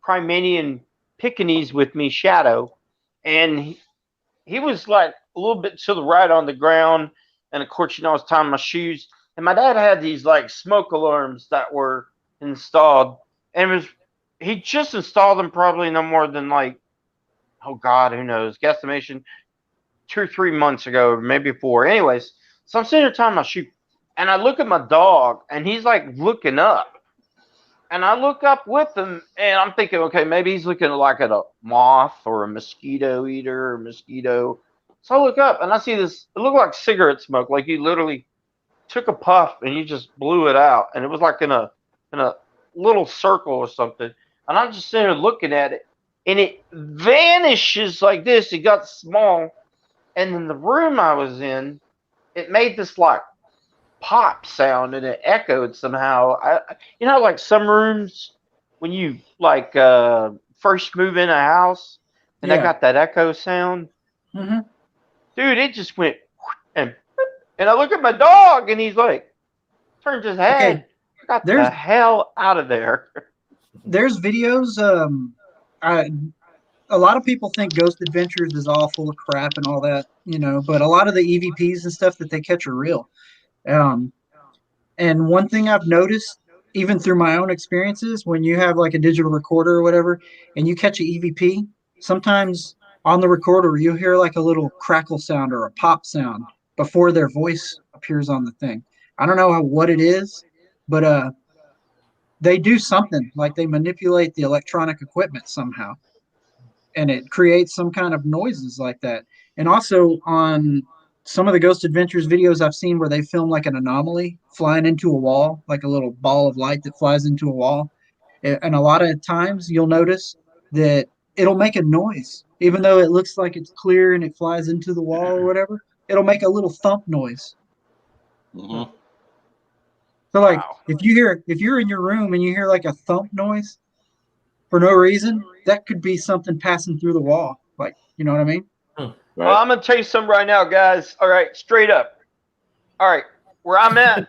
Primanian Pekingese with me, Shadow, and he was like a little bit to the right on the ground, and of course, I was tying my shoes, and my dad had these like smoke alarms that were installed, and he just installed them probably no more than like, oh God, who knows, guesstimation 2 or 3 months ago, or maybe 4. Anyways, so I'm sitting there tying my shoe, and I look at my dog, and he's like looking up. And I look up with him, and I'm thinking, okay, maybe he's looking like at a moth or a mosquito eater or mosquito. So I look up, and I see this. It looked like cigarette smoke, like you literally took a puff and you just blew it out, and it was like in a little circle or something. And I'm just sitting there looking at it, and it vanishes like this. It got small, and in the room I was in, it made this like pop sound and it echoed somehow. Like some rooms when you like first move in a house and I
Yeah.
got that echo sound.
Hmm.
Dude, it just went and I look at my dog and he's like turns his
Okay.
head. I got
There's
the hell out of there.
there's videos. A lot of people think Ghost Adventures is all full of crap and all that, but a lot of the EVPs and stuff that they catch are real. Um, and one thing I've noticed, even through my own experiences, when you have like a digital recorder or whatever, and you catch an EVP, sometimes on the recorder you hear like a little crackle sound or a pop sound before their voice appears on the thing. I don't know what it is, but they do something like they manipulate the electronic equipment somehow and it creates some kind of noises like that. And also on some of the Ghost Adventures videos I've seen where they film like an anomaly flying into a wall, like a little ball of light that flies into a wall. And a lot of times you'll notice that it'll make a noise, even though it looks like it's clear and it flies into the wall or whatever. It'll make a little thump noise.
Hmm.
So like
Wow.
if you're in your room and you hear like a thump noise for no reason, that could be something passing through the wall. Like, you know what I mean?
Well,
Right.
I'm gonna tell you something right now, guys. All right, straight up. All right, where I'm at,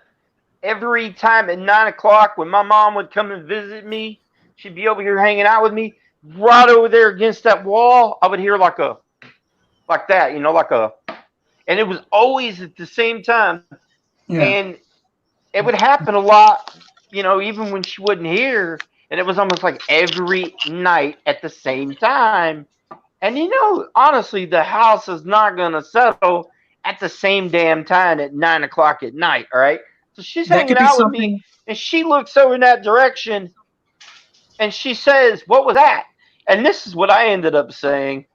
every time at 9 o'clock when my mom would come and visit me, she'd be over here hanging out with me. Right over there against that wall, I would hear like that, and it was always at the same time,
Yeah.
and it would happen a lot, even when she wasn't here, and it was almost like every night at the same time. And honestly, the house is not gonna settle at the same damn time at 9 o'clock at night. All right. So she's
That
hanging
could be
out with me,
something.
and she looks over in that direction, and she says, "What was that?" And this is what I ended up saying.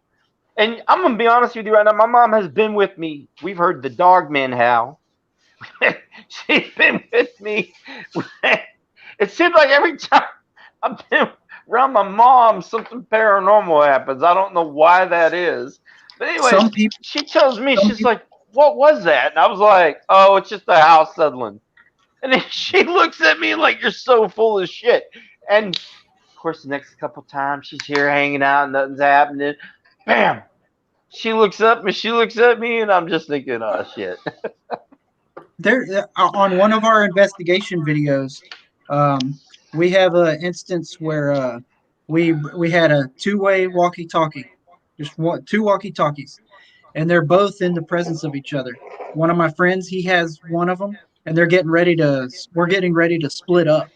And I'm gonna be honest with you right now. My mom has been with me. We've heard the dog man howl. She's been with me. It seems like every time I've been around my mom, something paranormal happens. I don't know why that is. But anyways,
Some people.
she tells me,
Some
she's
people.
like, "What was that?" And I was like, "Oh, it's just a house settling." And then she looks at me like, "You're so full of shit." And of course, the next couple times she's here hanging out, nothing's happening. Bam! She looks up and she looks at me, and I'm just thinking, "Oh shit."
There on one of our investigation videos, we have an instance where we had a two-way walkie-talkie, just two walkie-talkies, and they're both in the presence of each other. One of my friends, he has one of them, and we're getting ready to split up.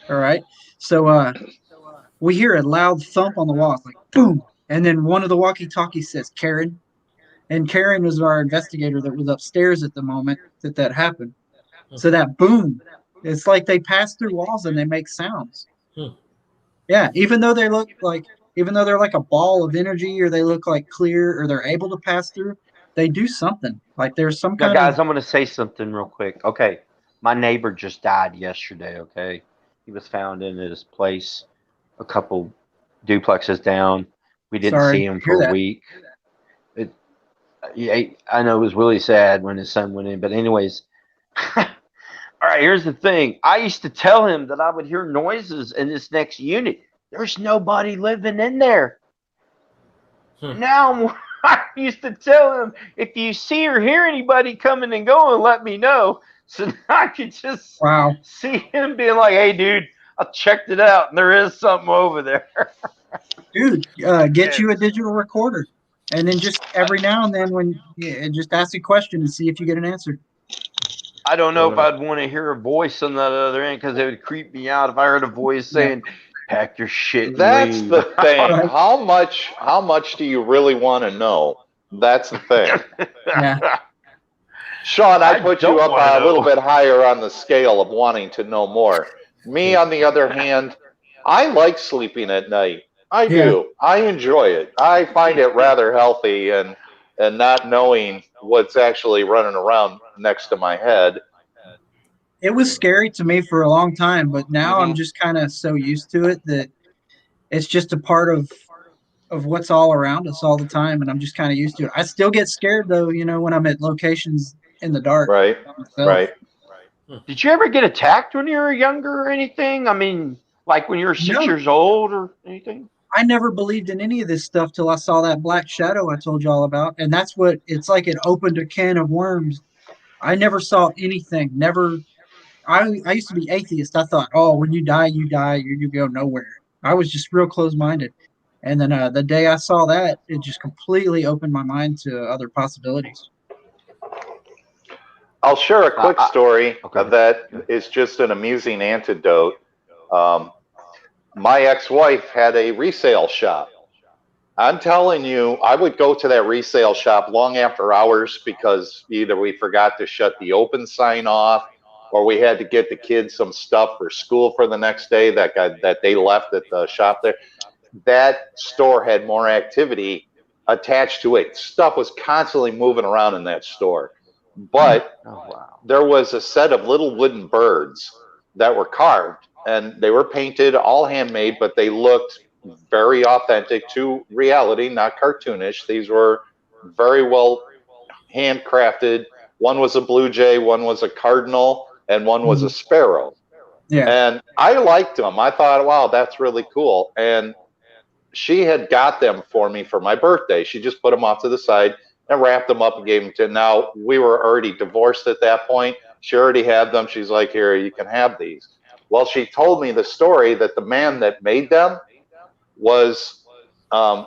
All right, so we hear a loud thump on the wall, it's like boom, and then one of the walkie-talkies says Karen, and Karen was our investigator that was upstairs at the moment that happened. So that boom, it's like they pass through walls and they make sounds.
Hmm.
Yeah, even though they're like a ball of energy or they look like clear or they're able to pass through, they do something. Like there's some
Now,
kind of
guys, I'm going to say something real quick. Okay. My neighbor just died yesterday. Okay. He was found in his place a couple duplexes down. We didn't
sorry
see
to
him for
hear
a
that.
week. It, yeah, I know it was really sad when his son went in. But, anyways, all right, here's the thing. I used to tell him that I would hear noises in this next unit. There's nobody living in there.
Hmm.
Now I used to tell him, if you see or hear anybody coming and going, let me know. So now I could just
Wow.
see him being like, "Hey, dude, I checked it out, and there is something over there."
Dude, get
Yeah.
you a digital recorder. And then just every now and then just ask a question and see if you get an answer.
I don't know if I'd want to hear a voice on that other end because it would creep me out if I heard a voice saying, "Pack your shit and
That's
leave."
the thing.
Right.
How much do you really want to know? That's the thing.
Yeah.
Sean, I
I
put
don't
you up
wanna
a little
know.
bit higher on the scale of wanting to know more. Me, on the other hand, I like sleeping at night. I
Yeah.
do. I enjoy it. I find it rather healthy and not knowing what's actually running around next to my head.
It was scary to me for a long time, but now I'm
Hmm.
just kind of so used to it that it's just a part of what's all around us all the time, and I'm just kind of used to it. I still get scared though, when I'm at locations in the dark
Right.
by myself.
Right.
Did you ever get attacked when you were younger or anything? I mean, like when you were 6 years
No,
old or anything?
I never believed in any of this stuff till I saw that black shadow I told you all about, and that's what it's like. It opened a can of worms. I never saw anything. Never. I used to be atheist. I thought, oh, when you die, you die. You go nowhere. I was just real close minded. And then the day I saw that, it just completely opened my mind to other possibilities.
I'll share a quick story
Okay.
that is just an amusing antidote. Um, my ex-wife had a resale shop. I'm telling you, I would go to that resale shop long after hours because either we forgot to shut the open sign off or we had to get the kids some stuff for school for the next day that they left at the shop there. That store had more activity attached to it. Stuff was constantly moving around in that store. But
Oh, wow.
there was a set of little wooden birds that were carved and they were painted, all handmade, but they looked very authentic to reality, not cartoonish. These were very well handcrafted. One was a blue jay, one was a cardinal, and one was a sparrow.
Yeah.
And I liked them. I thought, wow, that's really cool. And she had got them for me for my birthday. She just put them off to the side and wrapped them up and gave them to. Now we were already divorced at that point. She already had them. She's like, here, you can have these. Well, she told me the story that the man that made them was, I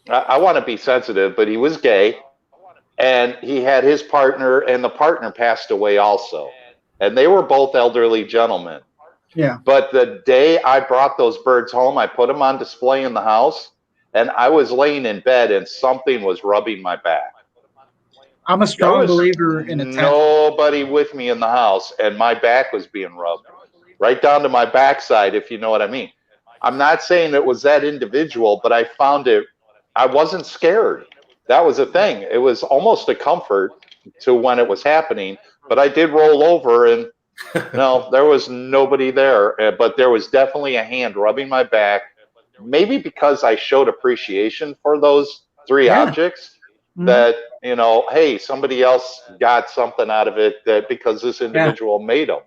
want to be sensitive, but he was gay and he had his partner, and the partner passed away also. And they were both elderly gentlemen.
Yeah.
But the day I brought those birds home, I put them on display in the house, and I was laying in bed and something was rubbing my back.
I'm a
There
strong
was
believer in attachment.
nobody with me in the house, and my back was being rubbed right down to my backside, if you know what I mean. I'm not saying it was that individual, but I found it, I wasn't scared. That was the thing. It was almost a comfort to when it was happening, but I did roll over and no, there was nobody there, but there was definitely a hand rubbing my back. Maybe because I showed appreciation for those three
Yeah.
objects,
Mhm.
that hey, somebody else got something out of it, that because this
Yeah.
individual made them.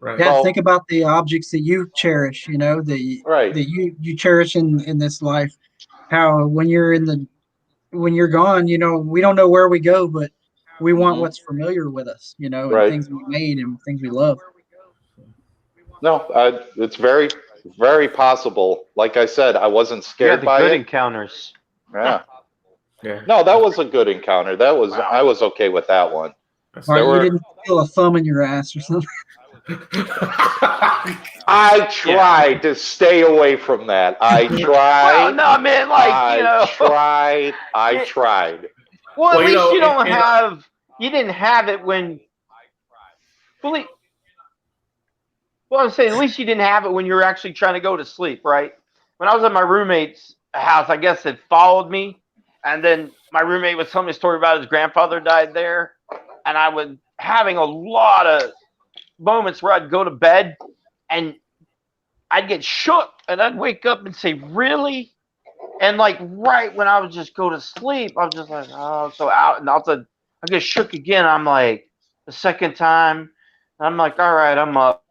Right.
Yeah.
So
Think about the objects that you cherish, that
right.
you cherish in this life. How when you're gone, we don't know where we go, but we want
Hmm.
what's familiar with us, and
Right.
things we made and things we love.
No, it's very, very possible. Like I said, I wasn't
You had
scared
the
by
good
it.
encounters.
Yeah.
Yeah.
No, that was a good encounter. That was
Wow.
I was okay with that one.
That's
Right?
There
You
were
didn't feel a thumb in your ass or something.
I
Yeah.
tried to stay away from that. I
Well,
tried.
no, I mean, like,
I tried. I
it,
tried.
well, at
Well,
least you don't
in
have, you didn't have it when, fully, well, I'm saying at least you didn't have it when you were actually trying to go to sleep, right? When I was at my roommate's house, I guess it followed me, and then my roommate was telling me a story about his grandfather died there, and I was having a lot of moments where I'd go to bed and I'd get shook, and I'd wake up and say, "Really?" And like right when I would just go to sleep, I was just like, "Oh, so out," and I get shook again. I'm like, the second time, I'm like, "All right, I'm up."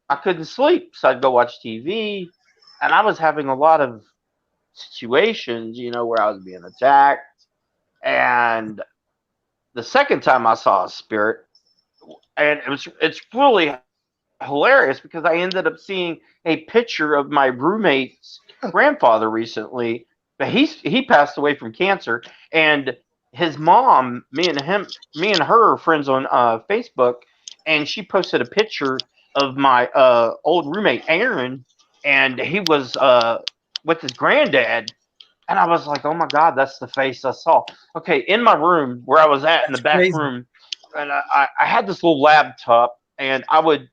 I couldn't sleep, so I'd go watch TV, and I was having a lot of situations, where I was being attacked. And the second time I saw a spirit, and it's really hilarious because I ended up seeing a picture of my roommate's grandfather recently. But he passed away from cancer, and his mom, me and her are friends on Facebook, and she posted a picture of my old roommate Aaron, and he was with his granddad. And I was like, oh my God, that's the face I saw. Okay, in my room where I was at in the
That's
back
crazy.
room, and I had this little laptop, and I would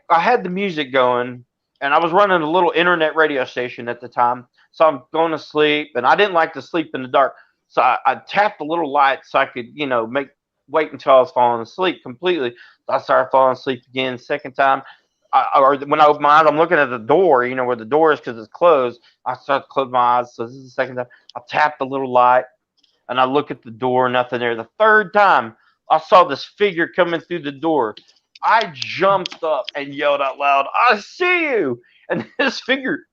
I had the music going, and I was running a little internet radio station at the time. So I'm going to sleep, and I didn't like to sleep in the dark. So I tapped the little light so I could, wait until I was falling asleep completely. So I started falling asleep again. Second time, or when I open my eyes, I'm looking at the door, where the door is because it's closed. I start to close my eyes. So this is the second time. I tap the little light, and I look at the door, nothing there. The third time, I saw this figure coming through the door. I jumped up and yelled out loud, "I see you!" And this figure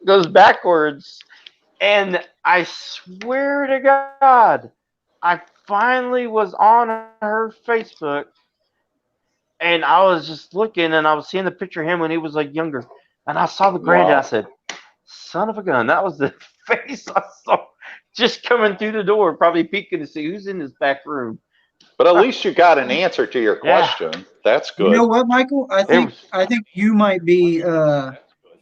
goes backwards. And I swear to God, I finally was on her Facebook, and I was just looking, and I was seeing the picture of him when he was like younger. And I saw the granddad. I
Wow.
said, "Son of a gun!" That was the face I saw just coming through the door, probably peeking to see who's in this back room.
But at least you got an answer to your
Yeah,
question. That's
You know
good.
what, Michael? I
it
think
was.
I think you might be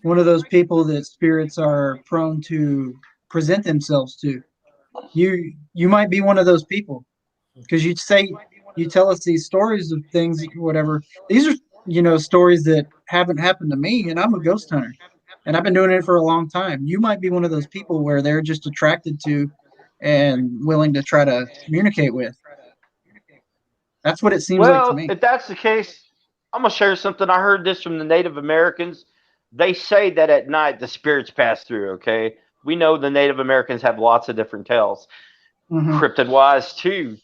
one of those people that spirits are prone to present themselves to. You might be one of those people because you tell us these stories of things, whatever. These are stories that haven't happened to me, and I'm a ghost hunter, and I've been doing it for a long time. You might be one of those people where they're just attracted to and willing to try to communicate with. That's what it seems like to
Well,
me.
if that's the case, I'm gonna share something. I heard this from the Native Americans. They say that at night the spirits pass through. Okay, we know the Native Americans have lots of different tales,
Hmm.
cryptid wise too.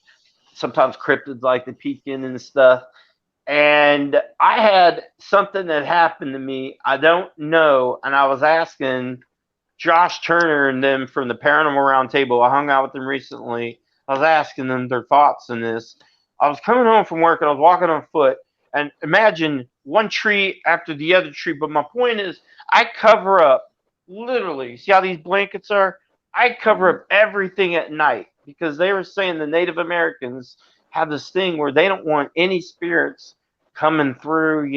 Sometimes cryptids like to peek in and stuff. And I had something that happened to me. I don't know, and I was asking Josh Turner and them from the Paranormal Roundtable. I hung out with them recently. I was asking them their thoughts on this. I was coming home from work and I was walking on foot. And imagine one tree after the other tree. But my point is, I cover up literally. See how these blankets are? I cover up everything at night because they were saying the Native Americans have this thing where they don't want any spirits coming through.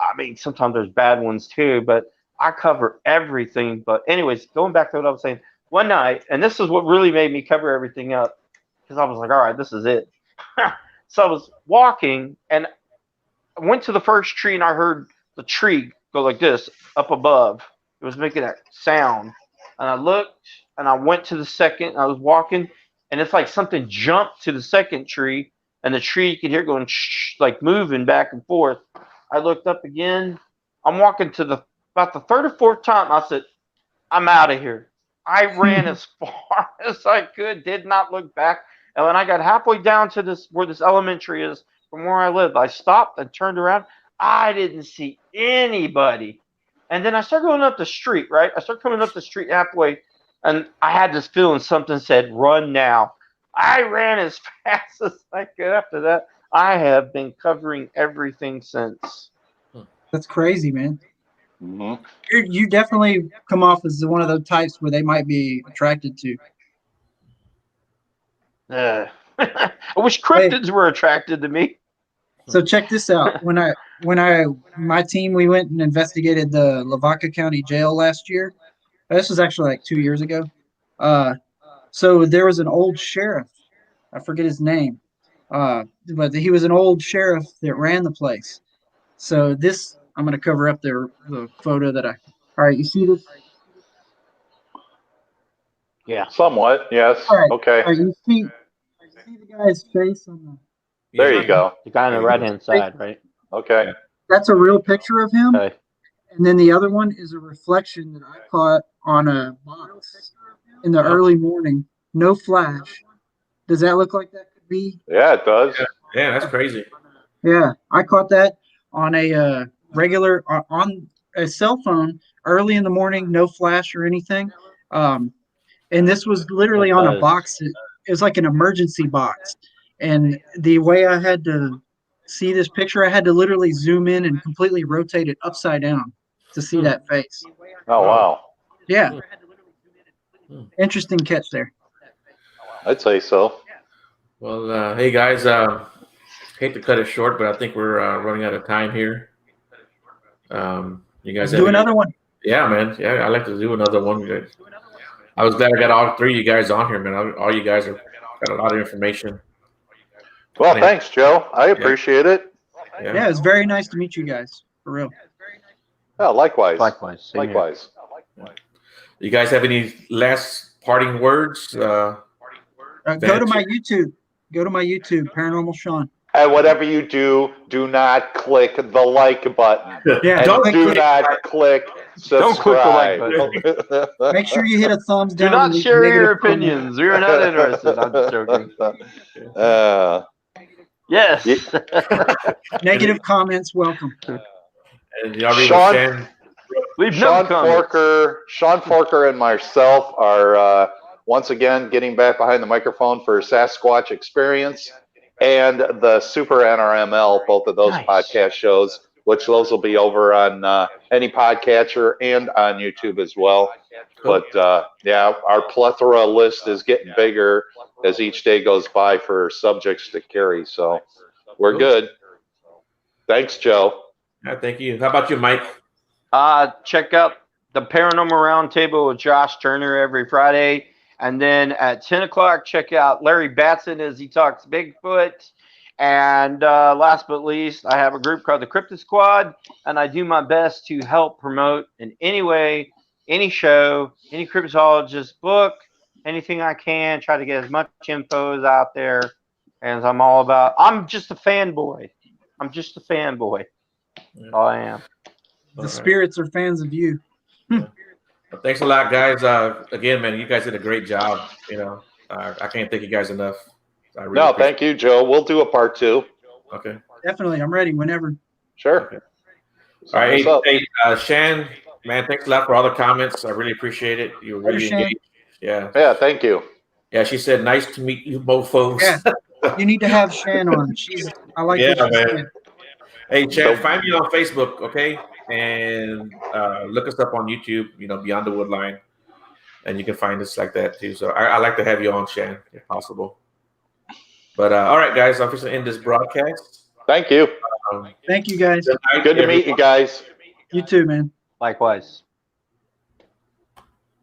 I mean, sometimes there's bad ones too, but I cover everything. But anyways, going back to what I was saying, one night, and this is what really made me cover everything up. because I was like, all right, this is it. So I was walking, and I went to the first tree, and I heard the tree go like this up above. It was making that sound, and I looked, and I went to the second. And I was walking, and it's like something jumped to the second tree, and the tree you could hear going shh, like moving back and forth. I looked up again. I'm walking to about the third or fourth time. I said, I'm out of here. I ran as far as I could, did not look back. And when I got halfway down to this where this elementary is from where I live, I stopped and turned around. I didn't see anybody. And then I started going up the street, right? I started coming up the street halfway, and I had this feeling something said, run now. I ran as fast as I could after that. I have been covering everything since.
That's crazy, man.
Mm-hmm.
You definitely come off as one of those types where they might be attracted to.
I wish cryptids were attracted to me.
So check this out. My team, we went and investigated the Lavaca County Jail last year. This was actually like 2 years ago. So there was an old sheriff. I forget his name. But he was an old sheriff that ran the place. So this, I'm going to cover up the photo that all right, you see this?
Yeah.
Somewhat, yes.
All right.
Okay.
All right, you see the guy's face on the.
There you go.
The guy on the right hand side, right?
Okay.
That's a real picture of him.
Okay.
And then the other one is a reflection that I caught on a box in the early morning. No flash. Does that look like that could be?
Yeah, it does.
Yeah, that's crazy.
Yeah, I caught that on a regular on a cell phone early in the morning. No flash or anything. And this was literally on a box. It was like an emergency box. And the way I had to see this picture, I had to literally zoom in and completely rotate it upside down to see that face.
Oh, wow.
Yeah. Interesting catch there.
I'd say so.
Well, hey guys, hate to cut it short, but I think we're running out of time here. You guys
Do another one.
Yeah, man. Yeah, I'd like to do another one. I was glad I got all three of you guys on here, man. All you guys have got a lot of information.
Well, thanks, Joe. I appreciate it.
Yeah, it's very nice to meet you guys. For real.
Yeah, likewise.
Likewise.
Likewise.
You guys have any last parting words?
Go to my YouTube. Go to my YouTube, Paranormal Sean.
And whatever you do, do not click the like button.
Yeah,
And
don't
do not click
Don't click the like
subscribe.
button.
Make sure you hit a thumbs
Do
down.
not
and leave
share your
negative comment.
opinions. We are not interested. I'm just joking. Yes.
Negative comments, welcome.
And y'all read
Sean-
Shan?
Leave
Sean
no comments.
Forker and myself are once again getting back behind the microphone for Sasquatch Experience and the Super NRML, both of those
Nice.
podcast shows, which those will be over on any podcatcher and on YouTube as well. But yeah, our plethora list is getting bigger as each day goes by for subjects to carry. So we're good. Thanks, Joe.
Yeah, thank you. How about you, Mike?
Check out the Paranormal Roundtable with Josh Turner every Friday. And then at 10 o'clock, check out Larry Batson as he talks Bigfoot. And last but least, I have a group called the Cryptid Squad. And I do my best to help promote in any way, any show, any cryptozoologist book, anything I can. Try to get as much info as out there as I'm just a fanboy. I'm just a fanboy. That's all I am.
The spirits are fans of you.
Well, thanks a lot, guys. Again, man, you guys did a great job. You know, I can't thank you guys enough. I really
No,
appreciate
thank you, Joe. We'll do a part 2.
it. Okay.
Definitely, I'm ready whenever.
Sure.
Okay. All right, hey, Shan, man, thanks a lot for all the comments. I really appreciate it. You were really
Shan.
engaged. Yeah.
Yeah, thank you.
Yeah, she said, nice to meet you both folks.
Yeah. You need to have Shan on. I like
Yeah,
what she
man.
said.
Hey, Chad, find me on Facebook, okay? And look us up on YouTube, Beyond the Woodline. And you can find us like that, too. So I like to have you on, Shan, if possible. But all right, guys, I'm just going to end this broadcast.
Thank you.
Thank you, guys.
Good night,
Good to meet
everyone.
you guys.
You too, man.
Likewise.